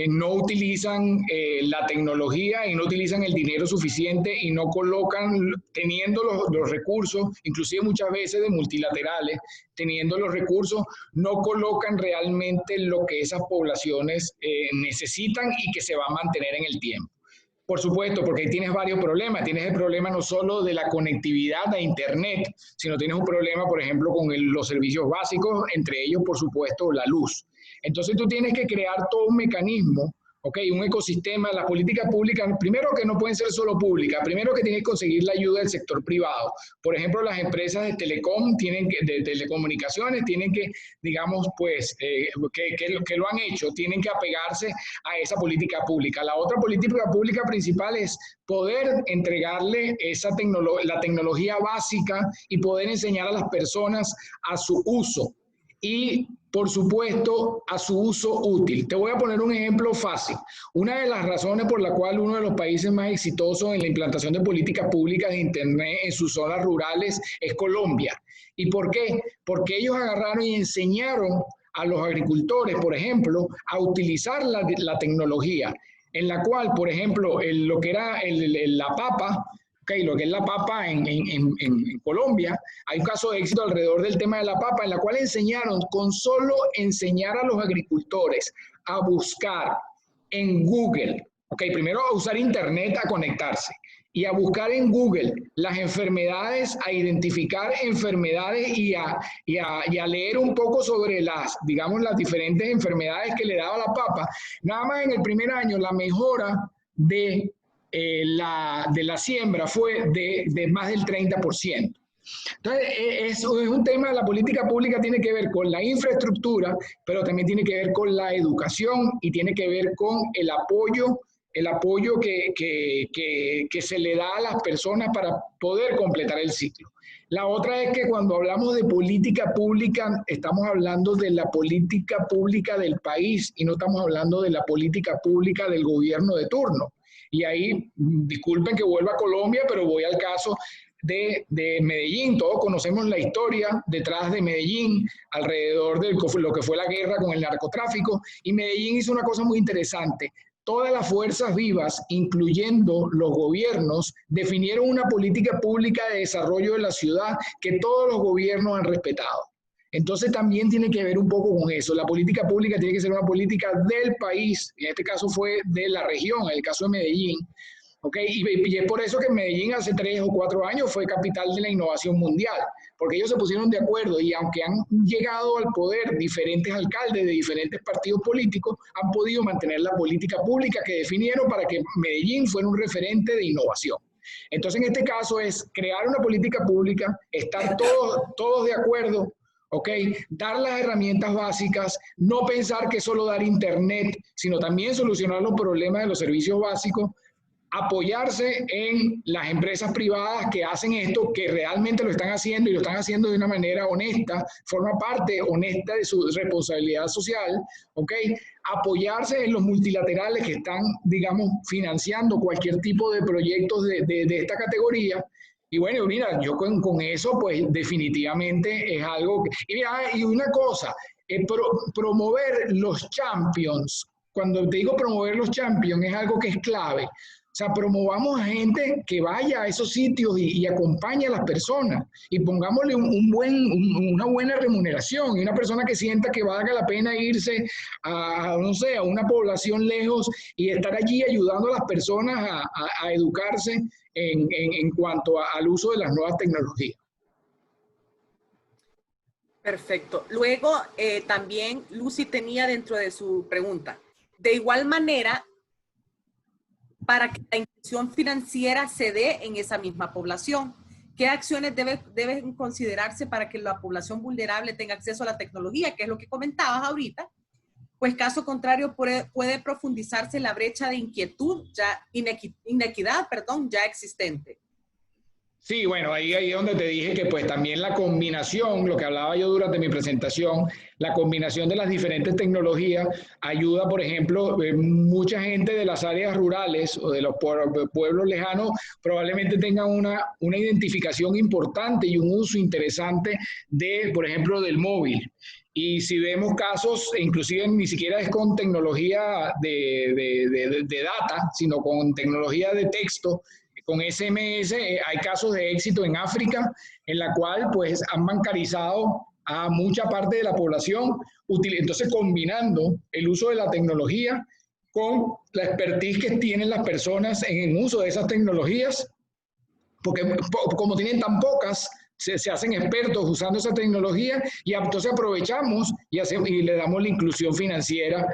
no utilizan la tecnología y no utilizan el dinero suficiente y no colocan, teniendo los recursos, inclusive muchas veces de multilaterales, teniendo los recursos, no colocan realmente lo que esas poblaciones necesitan y que se va a mantener en el tiempo. Por supuesto, porque ahí tienes varios problemas. Tienes el problema no solo de la conectividad a Internet, sino tienes un problema, por ejemplo, con los servicios básicos, entre ellos, por supuesto, la luz. Entonces tú tienes que crear todo un mecanismo, ¿ok? Un ecosistema. Las políticas públicas, primero que no pueden ser solo públicas, primero que tienes que conseguir la ayuda del sector privado. Por ejemplo, las empresas de telecom, de telecomunicaciones, tienen que, digamos, pues, que lo han hecho, tienen que apegarse a esa política pública. La otra política pública principal es poder entregarle la tecnología básica y poder enseñar a las personas a su uso. Y, por supuesto, a su uso útil. Te voy a poner un ejemplo fácil. Una de las razones por la cual uno de los países más exitosos en la implantación de políticas públicas de Internet en sus zonas rurales es Colombia. ¿Y por qué? Porque ellos agarraron y enseñaron a los agricultores, por ejemplo, a utilizar la tecnología, en la cual, por ejemplo, lo que era la papa, okay, lo que es la papa en Colombia, hay un caso de éxito alrededor del tema de la papa, en la cual enseñaron, con solo enseñar a los agricultores a buscar en Google, okay, primero a usar Internet, a conectarse, y a buscar en Google las enfermedades, a identificar enfermedades y a leer un poco sobre digamos, las diferentes enfermedades que le daba la papa. Nada más en el primer año la mejora de la siembra fue de más del 30%. Entonces, eso es un tema, la política pública tiene que ver con la infraestructura, pero también tiene que ver con la educación y tiene que ver con el apoyo que se le da a las personas para poder completar el ciclo. La otra es que cuando hablamos de política pública, estamos hablando de la política pública del país y no estamos hablando de la política pública del gobierno de turno. Y ahí, disculpen que vuelva a Colombia, pero voy al caso de Medellín. Todos conocemos la historia detrás de Medellín, alrededor de lo que fue la guerra con el narcotráfico, y Medellín hizo una cosa muy interesante. Todas las fuerzas vivas, incluyendo los gobiernos, definieron una política pública de desarrollo de la ciudad que todos los gobiernos han respetado. Entonces también tiene que ver un poco con eso. La política pública tiene que ser una política del país, en este caso fue de la región, en el caso de Medellín. ¿Okay? Y es por eso que Medellín hace 3 o 4 años fue capital de la innovación mundial, porque ellos se pusieron de acuerdo y aunque han llegado al poder diferentes alcaldes de diferentes partidos políticos, han podido mantener la política pública que definieron para que Medellín fuera un referente de innovación. Entonces, en este caso es crear una política pública, estar todos de acuerdo, ¿okay? Dar las herramientas básicas, no pensar que solo dar Internet, sino también solucionar los problemas de los servicios básicos, apoyarse en las empresas privadas que hacen esto, que realmente lo están haciendo y lo están haciendo de una manera honesta, forma parte honesta de su responsabilidad social, ¿ok? Apoyarse en los multilaterales que están, digamos, financiando cualquier tipo de proyectos de esta categoría Y bueno, mira, yo con eso, pues definitivamente es algo que... Y mira, y una cosa, promover los champions, cuando te digo promover los champions, es algo que es clave. O sea, promovamos a gente que vaya a esos sitios y acompañe a las personas y pongámosle una buena remuneración y una persona que sienta que valga la pena irse a, no sé, a una población lejos y estar allí ayudando a las personas a educarse en cuanto al uso de las nuevas tecnologías. Perfecto. Luego, también Lucy tenía dentro de su pregunta, de igual manera, para que la inclusión financiera se dé en esa misma población, ¿qué acciones deben considerarse para que la población vulnerable tenga acceso a la tecnología? Que es lo que comentabas ahorita. Pues caso contrario puede profundizarse la brecha de inequidad, ya existente. Sí, bueno, ahí es donde te dije que pues también la combinación, lo que hablaba yo durante mi presentación, la combinación de las diferentes tecnologías ayuda, por ejemplo, mucha gente de las áreas rurales o de los pueblos lejanos probablemente tengan una identificación importante y un uso interesante de, por ejemplo, del móvil. Y si vemos casos, inclusive ni siquiera es con tecnología de data, sino con tecnología de texto, con SMS, hay casos de éxito en África, en la cual pues han bancarizado a mucha parte de la población, entonces combinando el uso de la tecnología con la expertise que tienen las personas en el uso de esas tecnologías, porque como tienen tan pocas, se hacen expertos usando esa tecnología y entonces aprovechamos y le damos la inclusión financiera,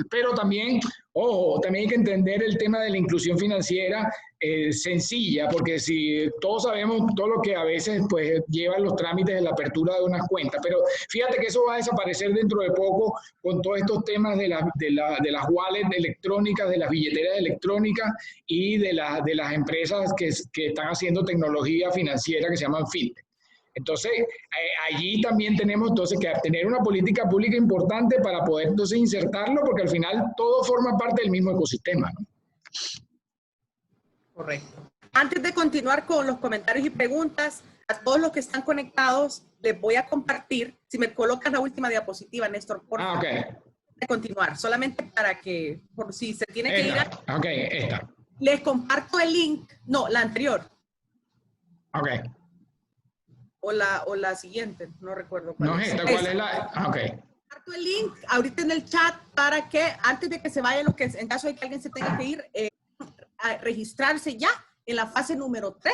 pero también, ojo, también hay que entender el tema de la inclusión financiera sencilla, porque si todos sabemos todo lo que a veces pues llevan los trámites de la apertura de unas cuentas, pero fíjate que eso va a desaparecer dentro de poco con todos estos temas de las wallets electrónicas, de las billeteras electrónicas y de las empresas que están haciendo tecnología financiera que se llaman fintech. Entonces, allí también tenemos entonces que tener una política pública importante para poder entonces insertarlo, porque al final todo forma parte del mismo ecosistema, ¿no? Correcto. Antes de continuar con los comentarios y preguntas, a todos los que están conectados, les voy a compartir, si me colocas la última diapositiva, Néstor, por favor. Ok. De continuar, solamente para que, por si se tiene que ir a... Ok, esta. Les comparto el link, no, la anterior. Ok. O la siguiente, no recuerdo cuál no es. Esta, ¿cuál es la? Ok. Comparto el link ahorita en el chat para que antes de que se vayan, en caso de que alguien se tenga que ir, a registrarse ya en la fase número 3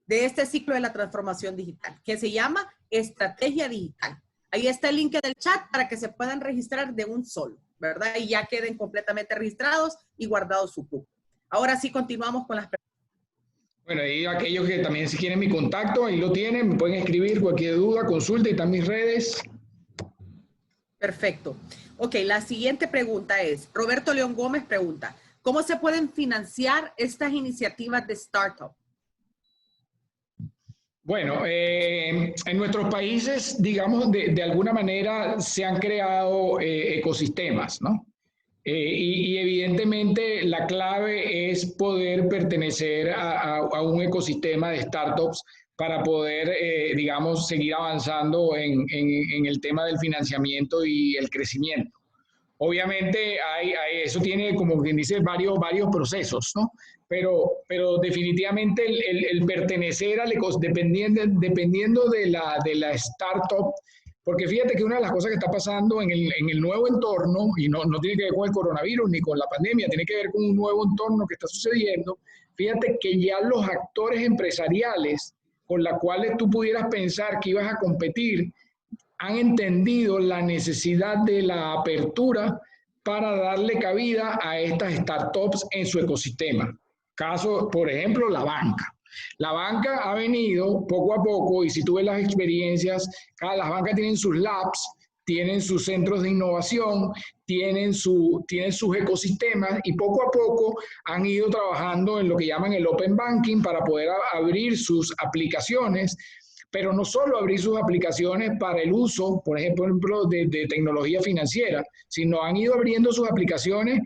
de este ciclo de la transformación digital, que se llama Estrategia Digital. Ahí está el link en el chat para que se puedan registrar de un solo, ¿verdad? Y ya queden completamente registrados y guardados su cupo. Ahora sí continuamos con las preguntas. Bueno, y aquellos que también si quieren mi contacto, ahí lo tienen, me pueden escribir cualquier duda, consulta y están mis redes. Perfecto. Ok, la siguiente pregunta es, Roberto León Gómez pregunta, ¿cómo se pueden financiar estas iniciativas de startup? Bueno, en nuestros países, digamos, de alguna manera se han creado ecosistemas, ¿no? Y evidentemente la clave es poder pertenecer a un ecosistema de startups para poder, digamos, seguir avanzando en el tema del financiamiento y el crecimiento. Obviamente eso tiene, como quien dice, varios procesos, ¿no? Pero definitivamente el pertenecer al ecosistema, dependiendo de la startup, porque fíjate que una de las cosas que está pasando en el nuevo entorno, y no tiene que ver con el coronavirus ni con la pandemia, tiene que ver con un nuevo entorno que está sucediendo, fíjate que ya los actores empresariales con los cuales tú pudieras pensar que ibas a competir, han entendido la necesidad de la apertura para darle cabida a estas startups en su ecosistema. Caso, por ejemplo, la banca. La banca ha venido poco a poco, y si tú ves las experiencias, las bancas tienen sus labs, tienen sus centros de innovación, tienen sus ecosistemas y poco a poco han ido trabajando en lo que llaman el Open Banking para poder abrir sus aplicaciones, pero no solo abrir sus aplicaciones para el uso, por ejemplo, de tecnología financiera, sino han ido abriendo sus aplicaciones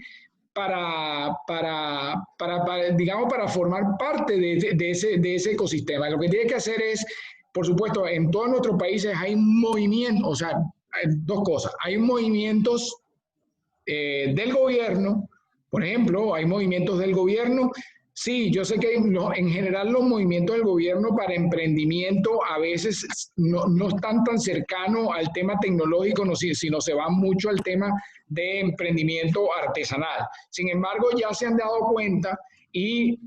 digamos, para formar parte de ese ecosistema. Lo que tiene que hacer es, por supuesto, en todos nuestros países hay movimientos, o sea, hay dos cosas. Hay movimientos del gobierno, por ejemplo, hay movimientos del gobierno. Sí, yo sé que en general los movimientos del gobierno para emprendimiento a veces no están tan cercanos al tema tecnológico, sino se van mucho al tema de emprendimiento artesanal. Sin embargo, ya se han dado cuenta y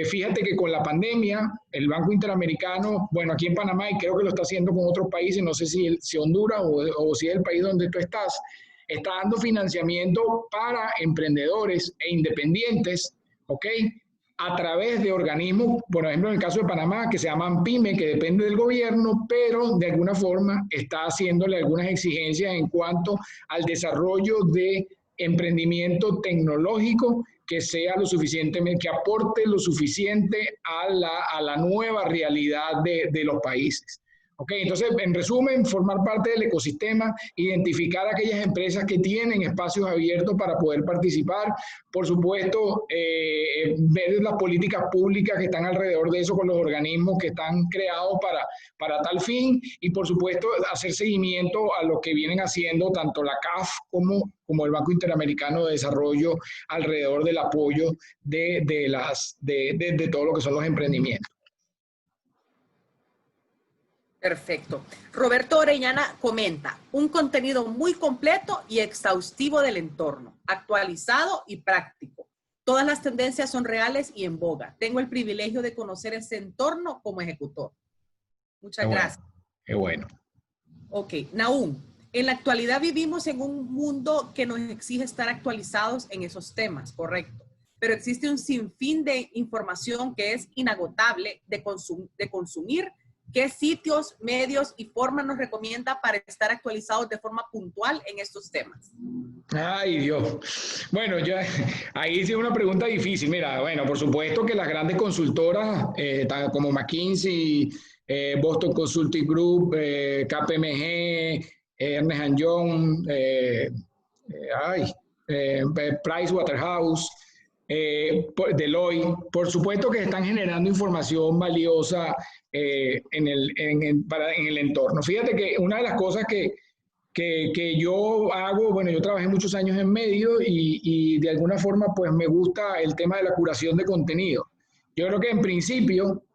fíjate que con la pandemia, el Banco Interamericano, bueno, aquí en Panamá, y creo que lo está haciendo con otros países, no sé si Honduras o si es el país donde tú estás, está dando financiamiento para emprendedores e independientes, ¿ok? A través de organismos, por ejemplo, en el caso de Panamá, que se llaman PYME, que depende del gobierno, pero de alguna forma está haciéndole algunas exigencias en cuanto al desarrollo de emprendimiento tecnológico que sea lo suficientemente, que aporte lo suficiente a la nueva realidad de los países. Okay, entonces, en resumen, formar parte del ecosistema, identificar aquellas empresas que tienen espacios abiertos para poder participar, por supuesto, ver las políticas públicas que están alrededor de eso con los organismos que están creados para tal fin y, por supuesto, hacer seguimiento a lo que vienen haciendo tanto la CAF como el Banco Interamericano de Desarrollo alrededor del apoyo de todo lo que son los emprendimientos. Perfecto. Roberto Orellana comenta, un contenido muy completo y exhaustivo del entorno, actualizado y práctico. Todas las tendencias son reales y en boga. Tengo el privilegio de conocer ese entorno como ejecutor. Muchas gracias. Qué bueno. Ok, Nahum, en la actualidad vivimos en un mundo que nos exige estar actualizados en esos temas, correcto. Pero existe un sinfín de información que es inagotable de consumir. ¿Qué sitios, medios y formas nos recomienda para estar actualizados de forma puntual en estos temas? Ay, Dios. Bueno, ahí hice una pregunta difícil. Mira, bueno, por supuesto que las grandes consultoras, como McKinsey, Boston Consulting Group, KPMG, Ernst & Young, Pricewaterhouse, Deloitte, por supuesto que están generando información valiosa en el entorno. Fíjate que una de las cosas que yo hago, bueno, yo trabajé muchos años en medios y de alguna forma pues me gusta el tema de la curación de contenido. Yo creo que en principio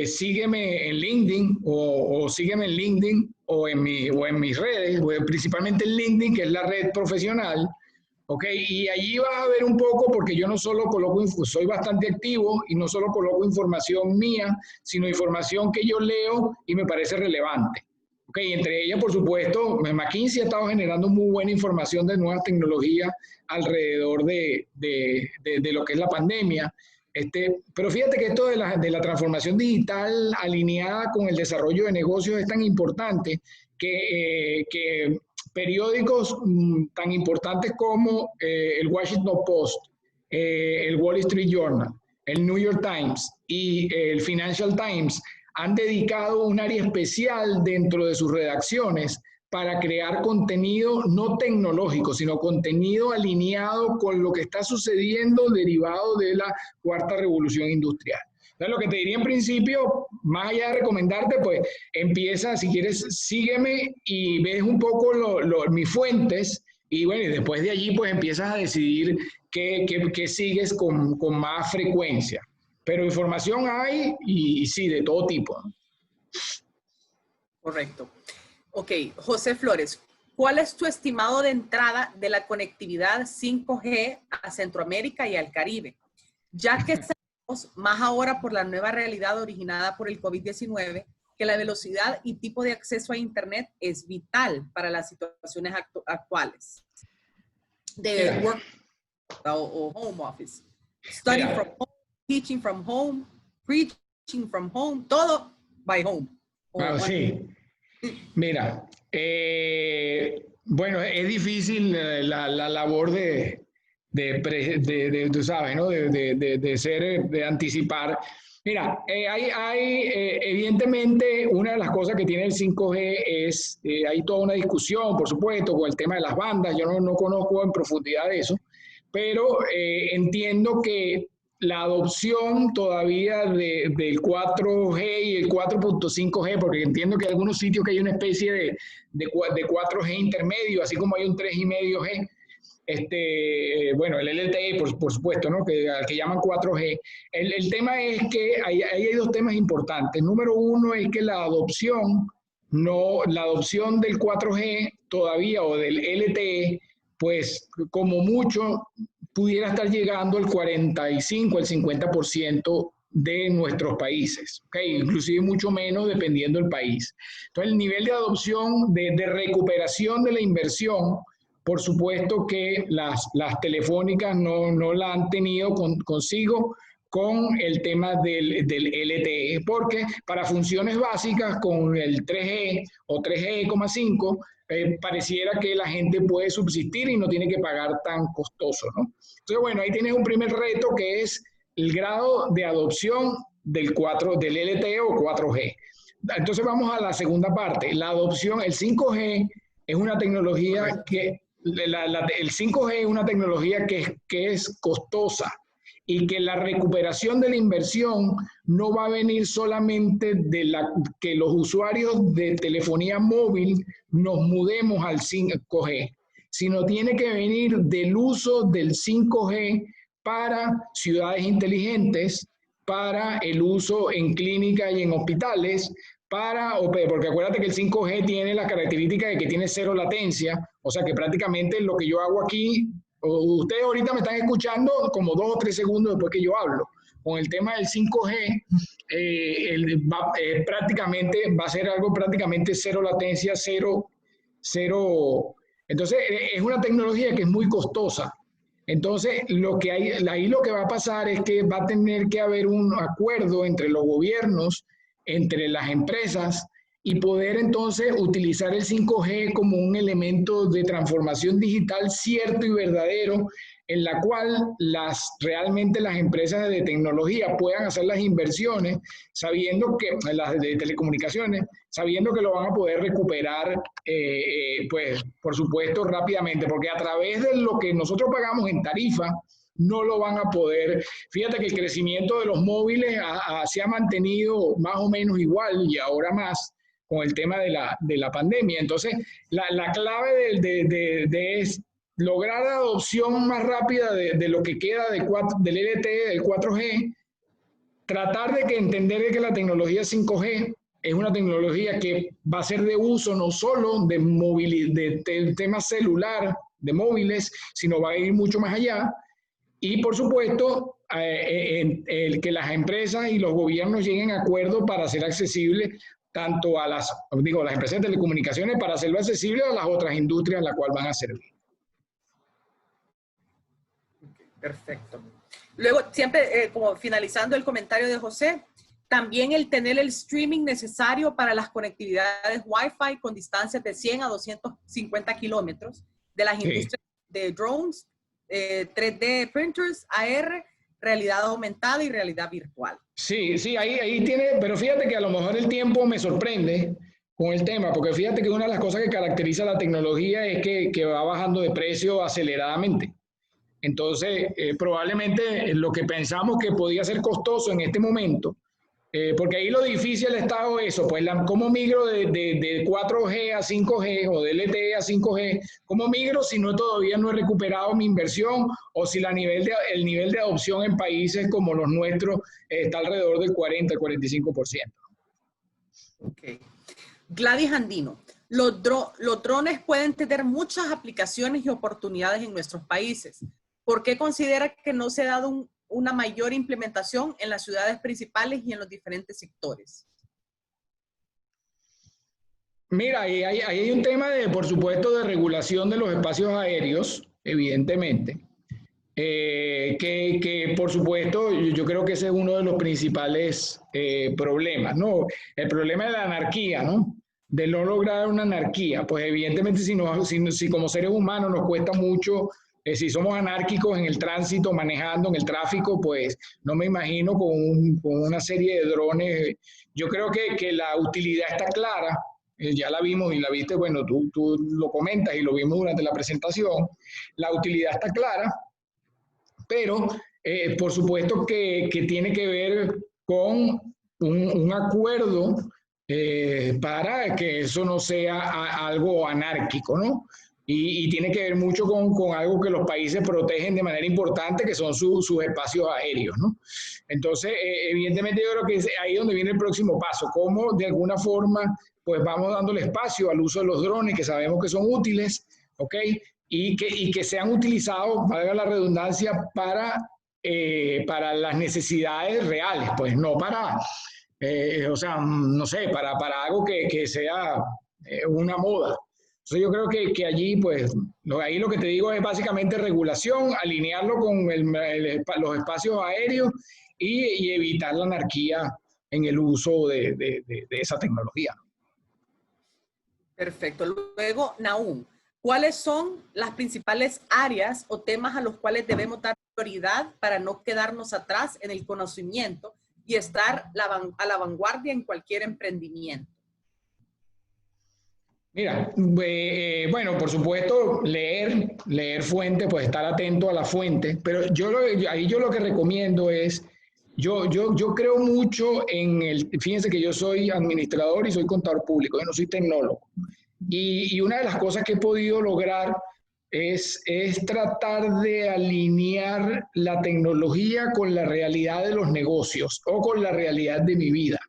sígueme en LinkedIn o sígueme en LinkedIn o en mis redes, principalmente en LinkedIn, que es la red profesional. Ok, y allí vas a ver un poco, porque yo no solo coloco, soy bastante activo y no solo coloco información mía, sino información que yo leo y me parece relevante. Ok, entre ellas, por supuesto, McKinsey ha estado generando muy buena información de nuevas tecnologías alrededor de lo que es la pandemia. Pero fíjate que esto de la transformación digital alineada con el desarrollo de negocios es tan importante que periódicos tan importantes como el Washington Post, el Wall Street Journal, el New York Times y el Financial Times han dedicado un área especial dentro de sus redacciones para crear contenido no tecnológico, sino contenido alineado con lo que está sucediendo derivado de la cuarta revolución industrial. Entonces, lo que te diría en principio, más allá de recomendarte, pues empieza, si quieres, sígueme y ves un poco mis fuentes y bueno, y después de allí pues empiezas a decidir qué sigues con más frecuencia. Pero información hay y sí, de todo tipo. Correcto. Ok, José Flores, ¿cuál es tu estimado de entrada de la conectividad 5G a Centroamérica y al Caribe? Ya que más ahora por la nueva realidad originada por el COVID-19, que la velocidad y tipo de acceso a Internet es vital para las situaciones actuales de work o home office. Study from home, teaching from home, preaching from home, todo by home. Sí. Mira, bueno, es difícil la labor tú sabes, ¿no? de anticipar. Mira, evidentemente una de las cosas que tiene el 5G es, hay toda una discusión, por supuesto, con el tema de las bandas. Yo no conozco en profundidad eso, pero entiendo que la adopción todavía del 4G y el 4.5G, porque entiendo que en algunos sitios que hay una especie de 4G intermedio, así como hay un 3,5G, bueno, el LTE, por supuesto, ¿no? que llaman 4G. El tema es que ahí hay dos temas importantes. Número uno es que la adopción del 4G todavía o del LTE, pues como mucho pudiera estar llegando al 45, al 50% de nuestros países, ¿okay? Inclusive mucho menos dependiendo del país. Entonces el nivel de adopción, de recuperación de la inversión, por supuesto que las telefónicas no la han tenido consigo con el tema del LTE, porque para funciones básicas con el 3G o 3G,5, pareciera que la gente puede subsistir y no tiene que pagar tan costoso, ¿no? Entonces, bueno, ahí tienes un primer reto que es el grado de adopción del LTE o 4G. Entonces vamos a la segunda parte. La adopción, el 5G es una tecnología que, el 5G es una tecnología que es costosa y que la recuperación de la inversión no va a venir solamente de que los usuarios de telefonía móvil nos mudemos al 5G, sino tiene que venir del uso del 5G para ciudades inteligentes, para el uso en clínicas y en hospitales, porque acuérdate que el 5G tiene la característica de que tiene cero latencia, o sea que prácticamente lo que yo hago aquí, ustedes ahorita me están escuchando como 2 o 3 segundos después que yo hablo. Con el tema del 5G, prácticamente va a ser algo prácticamente cero latencia, cero. Entonces, es una tecnología que es muy costosa. Entonces, ahí lo que va a pasar es que va a tener que haber un acuerdo entre los gobiernos, entre las empresas, y poder entonces utilizar el 5G como un elemento de transformación digital cierto y verdadero, en la cual realmente las empresas de tecnología puedan hacer las inversiones, sabiendo que las de telecomunicaciones, sabiendo que lo van a poder recuperar, pues por supuesto rápidamente, porque a través de lo que nosotros pagamos en tarifa, no lo van a poder. Fíjate que el crecimiento de los móviles se ha mantenido más o menos igual y ahora más con el tema de la pandemia. Entonces, la clave es lograr la adopción más rápida de lo que queda del LTE, del 4G, tratar de entender que la tecnología 5G es una tecnología que va a ser de uso no solo de tema celular, de móviles, sino va a ir mucho más allá. Y por supuesto, que las empresas y los gobiernos lleguen a acuerdos para hacer accesible tanto a las empresas de telecomunicaciones, para hacerlo accesible a las otras industrias a las cuales van a servir. Perfecto. Luego, siempre como finalizando el comentario de José, también el tener el streaming necesario para las conectividades Wi-Fi con distancias de 100 a 250 kilómetros de las industrias de drones, 3D printers, AR, realidad aumentada y realidad virtual. Sí, ahí tiene, pero fíjate que a lo mejor el tiempo me sorprende con el tema, porque fíjate que una de las cosas que caracteriza la tecnología es que va bajando de precio aceleradamente. Entonces, probablemente lo que pensamos que podía ser costoso en este momento, porque ahí lo difícil ha estado eso, pues cómo migro de 4G a 5G o de LTE a 5G, cómo migro si todavía no he recuperado mi inversión o si el nivel de adopción en países como los nuestros está alrededor del 40 al 45%. Ok. Gladys Andino, los drones pueden tener muchas aplicaciones y oportunidades en nuestros países. ¿Por qué considera que no se ha dado una mayor implementación en las ciudades principales y en los diferentes sectores? Mira, ahí hay un tema por supuesto, de regulación de los espacios aéreos, evidentemente, que por supuesto yo creo que ese es uno de los principales problemas, ¿no? El problema de la anarquía, ¿no? De no lograr una anarquía, pues evidentemente si como seres humanos nos cuesta mucho. Si somos anárquicos en el tránsito, manejando en el tráfico, pues no me imagino con una serie de drones. Yo creo que la utilidad está clara, ya la vimos y la viste, bueno, tú lo comentas y lo vimos durante la presentación. La utilidad está clara, Pero, por supuesto que tiene que ver con un acuerdo para que eso no sea algo anárquico, ¿no? Y tiene que ver mucho con algo que los países protegen de manera importante, que son sus espacios aéreos, ¿no? Entonces, evidentemente yo creo que es ahí donde viene el próximo paso, cómo de alguna forma pues vamos dándole espacio al uso de los drones, que sabemos que son útiles, ¿ok? Y que sean utilizados, valga la redundancia, para las necesidades reales, pues no para, o sea, no sé, para algo que sea una moda. Entonces yo creo que allí, pues, ahí lo que te digo es básicamente regulación, alinearlo con los espacios aéreos y evitar la anarquía en el uso de esa tecnología. Perfecto. Luego, Nahum, ¿cuáles son las principales áreas o temas a los cuales debemos dar prioridad para no quedarnos atrás en el conocimiento y estar a la vanguardia en cualquier emprendimiento? Mira, bueno, por supuesto, leer fuente, pues estar atento a la fuente, pero ahí yo lo que recomiendo es, yo creo mucho fíjense que yo soy administrador y soy contador público, yo no soy tecnólogo. Y una de las cosas que he podido lograr es tratar de alinear la tecnología con la realidad de los negocios o con la realidad de mi vida.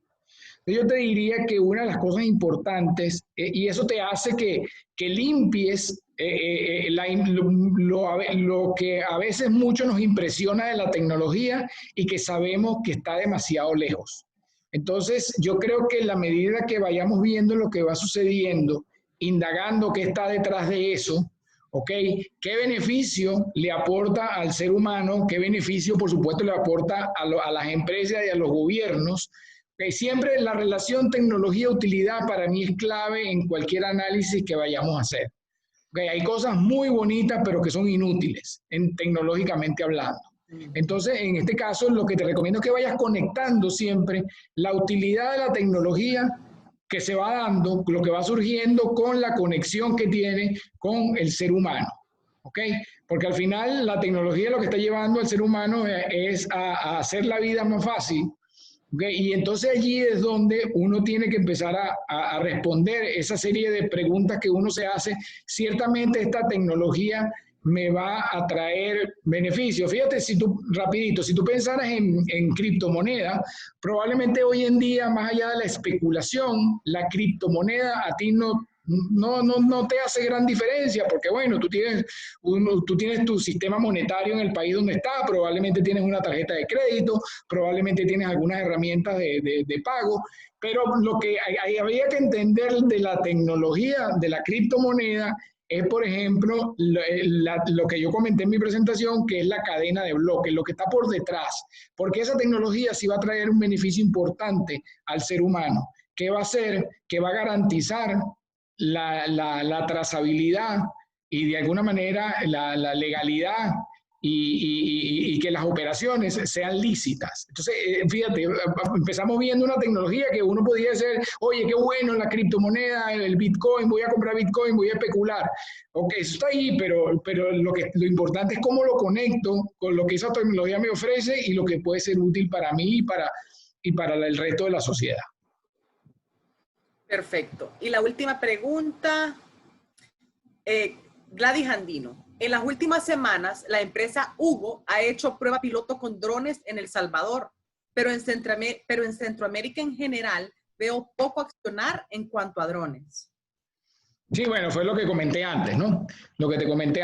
Yo te diría que una de las importantes, y eso te hace que limpies lo que a veces mucho nos impresiona de la tecnología y que sabemos que está demasiado lejos. Entonces, yo creo que en la medida que vayamos viendo lo que va sucediendo, indagando qué está detrás de eso, ¿ok? ¿Qué beneficio le aporta al ser humano? ¿Qué beneficio, por supuesto, le aporta a las empresas y a los gobiernos? Okay, siempre la relación tecnología-utilidad para mí es clave en cualquier análisis que vayamos a hacer. Okay, hay cosas muy bonitas, pero que son inútiles, tecnológicamente hablando. Entonces, en este caso, lo que te recomiendo es que vayas conectando siempre la utilidad de la tecnología que se va dando, lo que va surgiendo con la conexión que tiene con el ser humano. ¿Okay? Porque al final la tecnología lo que está llevando al ser humano es a hacer la vida más fácil. Okay, y entonces allí es donde uno tiene que empezar a responder esa serie de preguntas que uno se hace. Ciertamente esta tecnología me va a traer beneficios. Fíjate, si tú pensaras en criptomoneda, probablemente hoy en día, más allá de la especulación, la criptomoneda a ti no te hace gran diferencia, porque bueno, tú tienes tu sistema monetario en el país donde está, probablemente tienes una tarjeta de crédito, probablemente tienes algunas herramientas de pago, pero lo que habría que entender de la tecnología de la criptomoneda es, por ejemplo, lo que yo comenté en mi presentación, que es la cadena de bloques, lo que está por detrás, porque esa tecnología sí va a traer un beneficio importante al ser humano. ¿Qué va a hacer? Que va a garantizar la trazabilidad y de alguna manera la legalidad y que las operaciones sean lícitas. Entonces, fíjate, empezamos viendo una tecnología que uno podía decir, oye, qué bueno la criptomoneda, el Bitcoin, voy a comprar Bitcoin, voy a especular. Ok, eso está ahí, pero lo importante es cómo lo conecto con lo que esa tecnología me ofrece y lo que puede ser útil para mí y para el resto de la sociedad. Perfecto. Y la última pregunta, Gladys Andino. En las últimas semanas, la empresa Hugo ha hecho prueba piloto con drones en El Salvador, pero en Centroamérica en general veo poco accionar en cuanto a drones. Sí, bueno, fue lo que comenté antes, ¿no? Lo que comenté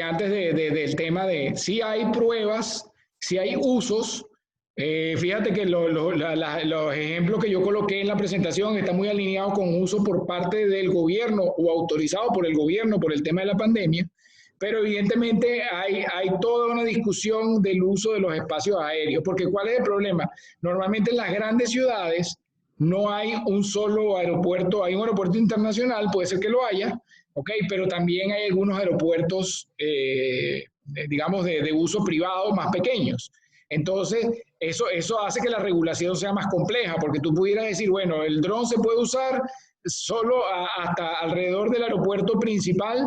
antes del tema de si hay pruebas, si hay usos. Fíjate que los ejemplos que yo coloqué en la presentación están muy alineados con uso por parte del gobierno o autorizado por el gobierno por el tema de la pandemia, pero evidentemente hay toda una discusión del uso de los espacios aéreos, porque ¿cuál es el problema? Normalmente en las grandes ciudades no hay un solo aeropuerto, hay un aeropuerto internacional, puede ser que lo haya, ¿ok? Pero también hay algunos aeropuertos, digamos, de uso privado más pequeños. Entonces, eso hace que la regulación sea más compleja, porque tú pudieras decir, bueno, el dron se puede usar solo hasta alrededor del aeropuerto principal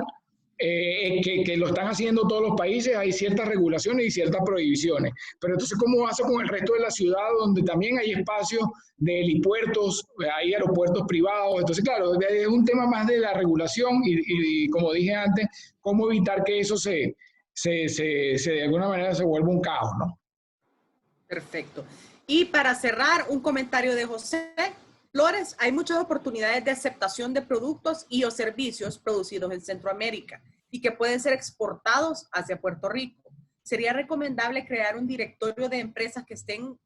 que lo están haciendo todos los países, hay ciertas regulaciones y ciertas prohibiciones. Pero entonces, ¿cómo pasa con el resto de la ciudad donde también hay espacios de helipuertos, hay aeropuertos privados? Entonces, claro, es un tema más de la regulación y como dije antes, cómo evitar que eso de alguna manera se vuelva un caos, ¿no? Perfecto. Y para cerrar, un comentario de José Flores: hay muchas oportunidades de aceptación de productos y o servicios producidos en Centroamérica y que pueden ser exportados hacia Puerto Rico. Sería recomendable crear un directorio de empresas que estén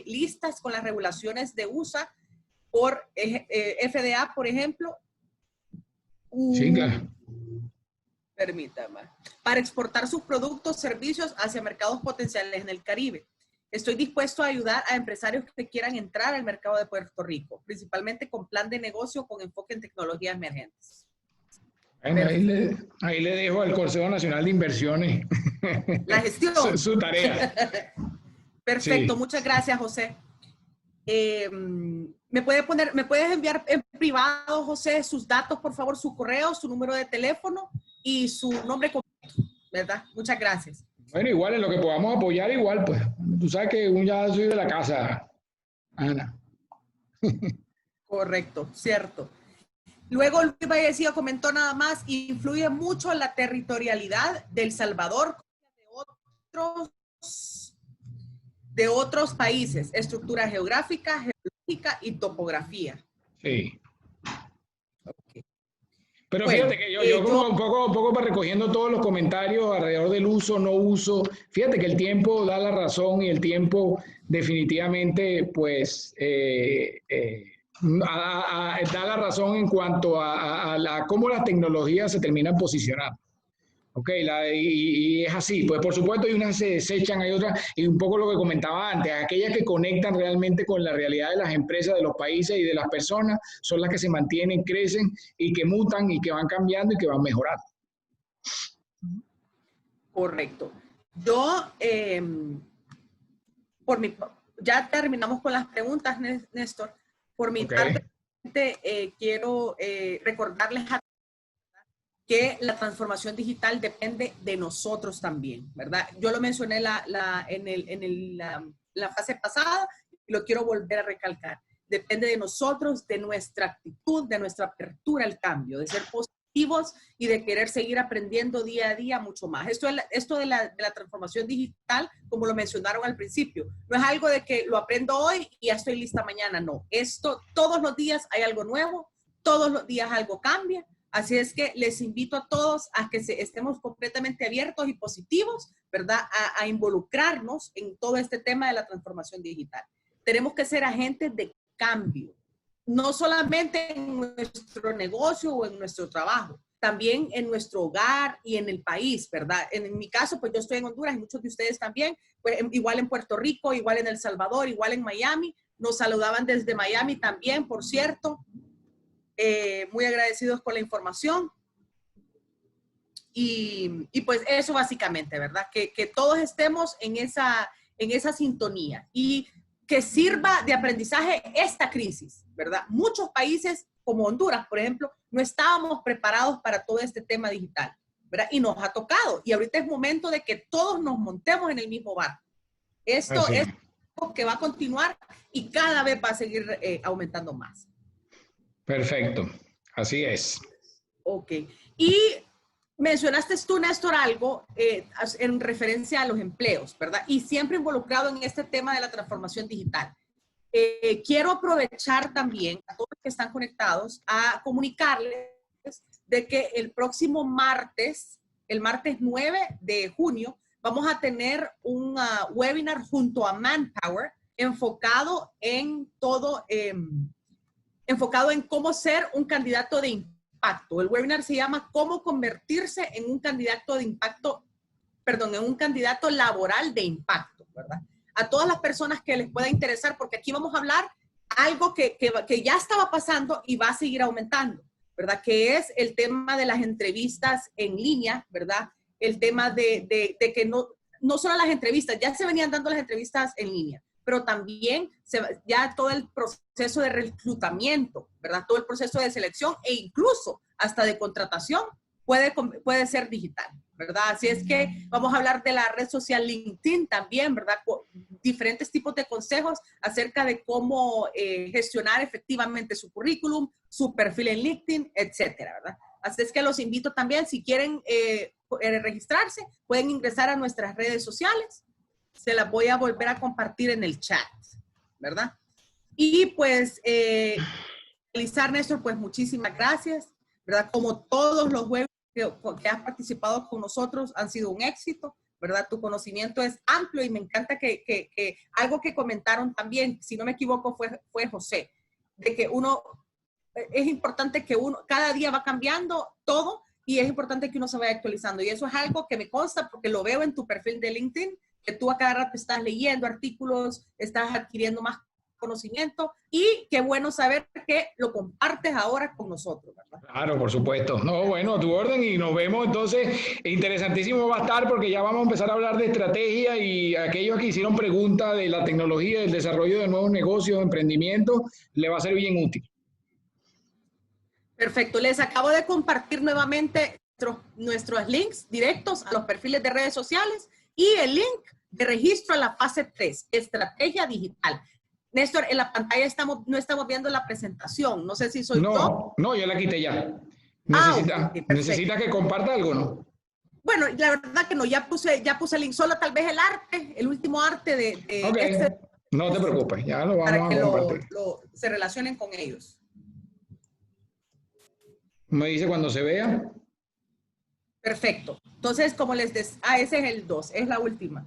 listas con las regulaciones de USA por FDA, por ejemplo. Sí, claro. Permítame. Para exportar sus productos, servicios hacia mercados potenciales en el Caribe. Estoy dispuesto a ayudar a empresarios que quieran entrar al mercado de Puerto Rico, principalmente con plan de negocio con enfoque en tecnologías emergentes. Bueno, ahí le dejo al Consejo Nacional de Inversiones La gestión. su tarea. Perfecto, Sí. muchas gracias, José. ¿Me puedes enviar en privado, José, sus datos, por favor, su correo, su número de teléfono y su nombre completo, ¿verdad? Muchas gracias. Bueno, igual en lo que podamos apoyar, igual, pues. Tú sabes que ya soy de la casa, Ana. Correcto, cierto. Luego Luis Vallecillo comentó nada más: influye mucho la territorialidad de El Salvador de otros países, estructura geográfica, geológica y topografía. Sí. Okay. Pero Bueno, fíjate que yo como un poco para recogiendo todos los comentarios alrededor del uso, no uso, fíjate que el tiempo da la razón y el tiempo definitivamente pues da la razón en cuanto a cómo las tecnologías se terminan posicionando. Ok, y es así, pues por supuesto hay unas se desechan, hay otras, y un poco lo que comentaba antes, aquellas que conectan realmente con la realidad de las empresas, de los países y de las personas, son las que se mantienen, crecen y que mutan y que van cambiando y que van mejorando. Correcto. Yo, ya terminamos con las preguntas, Néstor. Por mi parte, quiero recordarles a que la transformación digital depende de nosotros también, ¿verdad? Yo lo mencioné en la fase pasada y lo quiero volver a recalcar. Depende de nosotros, de nuestra actitud, de nuestra apertura al cambio, de ser positivos y de querer seguir aprendiendo día a día mucho más. Esto de la transformación digital, como lo mencionaron al principio, no es algo de que lo aprendo hoy y ya estoy lista mañana, no. Esto, todos los días hay algo nuevo, todos los días algo cambia. Así es que les invito a todos a que estemos completamente abiertos y positivos, ¿verdad? A involucrarnos en todo este tema de la transformación digital. Tenemos que ser agentes de cambio, no solamente en nuestro negocio o en nuestro trabajo, también en nuestro hogar y en el país, ¿verdad? En mi caso, pues yo estoy en Honduras y muchos de ustedes también, pues igual en Puerto Rico, igual en El Salvador, igual en Miami. Nos saludaban desde Miami también, por cierto. Muy agradecidos con la información y pues eso básicamente, ¿verdad? Que todos estemos en esa sintonía y que sirva de aprendizaje esta crisis, ¿verdad? Muchos países como Honduras, por ejemplo, no estábamos preparados para todo este tema digital, ¿verdad? Y nos ha tocado y ahorita es momento de que todos nos montemos en el mismo barco. Esto es algo que va a continuar y cada vez va a seguir aumentando más. Perfecto, así es. Ok. Y mencionaste tú, Néstor, algo en referencia a los empleos, ¿verdad? Y siempre involucrado en este tema de la transformación digital. Quiero aprovechar también a todos los que están conectados a comunicarles de que el próximo martes, el martes 9 de junio, vamos a tener un webinar junto a Manpower enfocado en todo... enfocado en cómo ser un candidato de impacto. El webinar se llama ¿Cómo convertirse en un candidato de impacto, perdón, en un candidato laboral de impacto, ¿verdad? A todas las personas que les pueda interesar, porque aquí vamos a hablar algo que ya estaba pasando y va a seguir aumentando, ¿verdad? Que es el tema de las entrevistas en línea, ¿verdad? El tema de que no solo las entrevistas, ya se venían dando las entrevistas en línea, pero también ya todo el proceso de reclutamiento, ¿verdad? Todo el proceso de selección e incluso hasta de contratación puede ser digital, ¿verdad? Así es que vamos a hablar de la red social LinkedIn también, ¿verdad? Diferentes tipos de consejos acerca de cómo gestionar efectivamente su currículum, su perfil en LinkedIn, etcétera, ¿verdad? Así es que los invito también, si quieren registrarse, pueden ingresar a nuestras redes sociales. Se las voy a volver a compartir en el chat, ¿verdad? Y pues, Néstor, pues muchísimas gracias, ¿verdad? Como todos los juegos que has participado con nosotros han sido un éxito, ¿verdad? Tu conocimiento es amplio y me encanta que algo que comentaron también, si no me equivoco, fue José, de que es importante que uno, cada día va cambiando todo y es importante que uno se vaya actualizando. Y eso es algo que me consta porque lo veo en tu perfil de LinkedIn, que tú a cada rato estás leyendo artículos, estás adquiriendo más conocimiento y qué bueno saber que lo compartes ahora con nosotros, ¿verdad? Claro, por supuesto. No, bueno, a tu orden y nos vemos entonces. Interesantísimo va a estar porque ya vamos a empezar a hablar de estrategia y aquellos que hicieron preguntas de la tecnología, del desarrollo de nuevos negocios, emprendimientos, le va a ser bien útil. Perfecto. Les acabo de compartir nuevamente nuestros links directos a los perfiles de redes sociales y el link de registro a la fase 3, estrategia digital. Néstor, en la pantalla no estamos viendo la presentación. No sé si soy yo. No, yo la quité ya. Okay, ¿Necesita que comparta algo, no? Bueno, la verdad que no, ya puse el link, solo tal vez el arte, el último arte de Ok, no te preocupes, ya lo vamos a compartir. Para que se relacionen con ellos. Me dice cuando se vea. Perfecto. Entonces, como les decía, ese es el 2, es la última.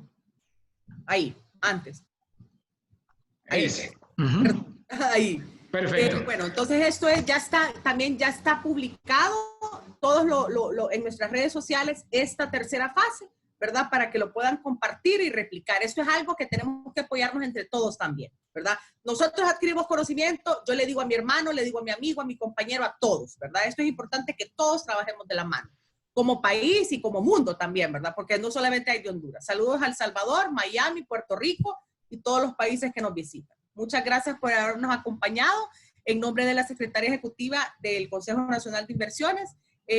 Ahí, antes. Ahí. Ese. Ahí. Perfecto. Bueno, entonces esto también ya está publicado todos en nuestras redes sociales, esta tercera fase, ¿verdad? Para que lo puedan compartir y replicar. Esto es algo que tenemos que apoyarnos entre todos también, ¿verdad? Nosotros adquirimos conocimiento, yo le digo a mi hermano, le digo a mi amigo, a mi compañero, a todos, ¿verdad? Esto es importante que todos trabajemos de la mano, como país y como mundo también, ¿verdad? Porque no solamente hay de Honduras. Saludos a El Salvador, Miami, Puerto Rico y todos los países que nos visitan. Muchas gracias por habernos acompañado. En nombre de la Secretaria Ejecutiva del Consejo Nacional de Inversiones,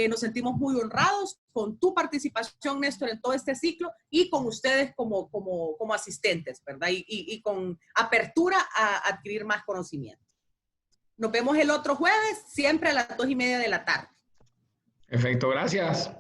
nos sentimos muy honrados con tu participación, Néstor, en todo este ciclo y con ustedes como asistentes, ¿verdad? Y con apertura a adquirir más conocimiento. Nos vemos el otro jueves, siempre a las 2:30 de la tarde. Perfecto, gracias.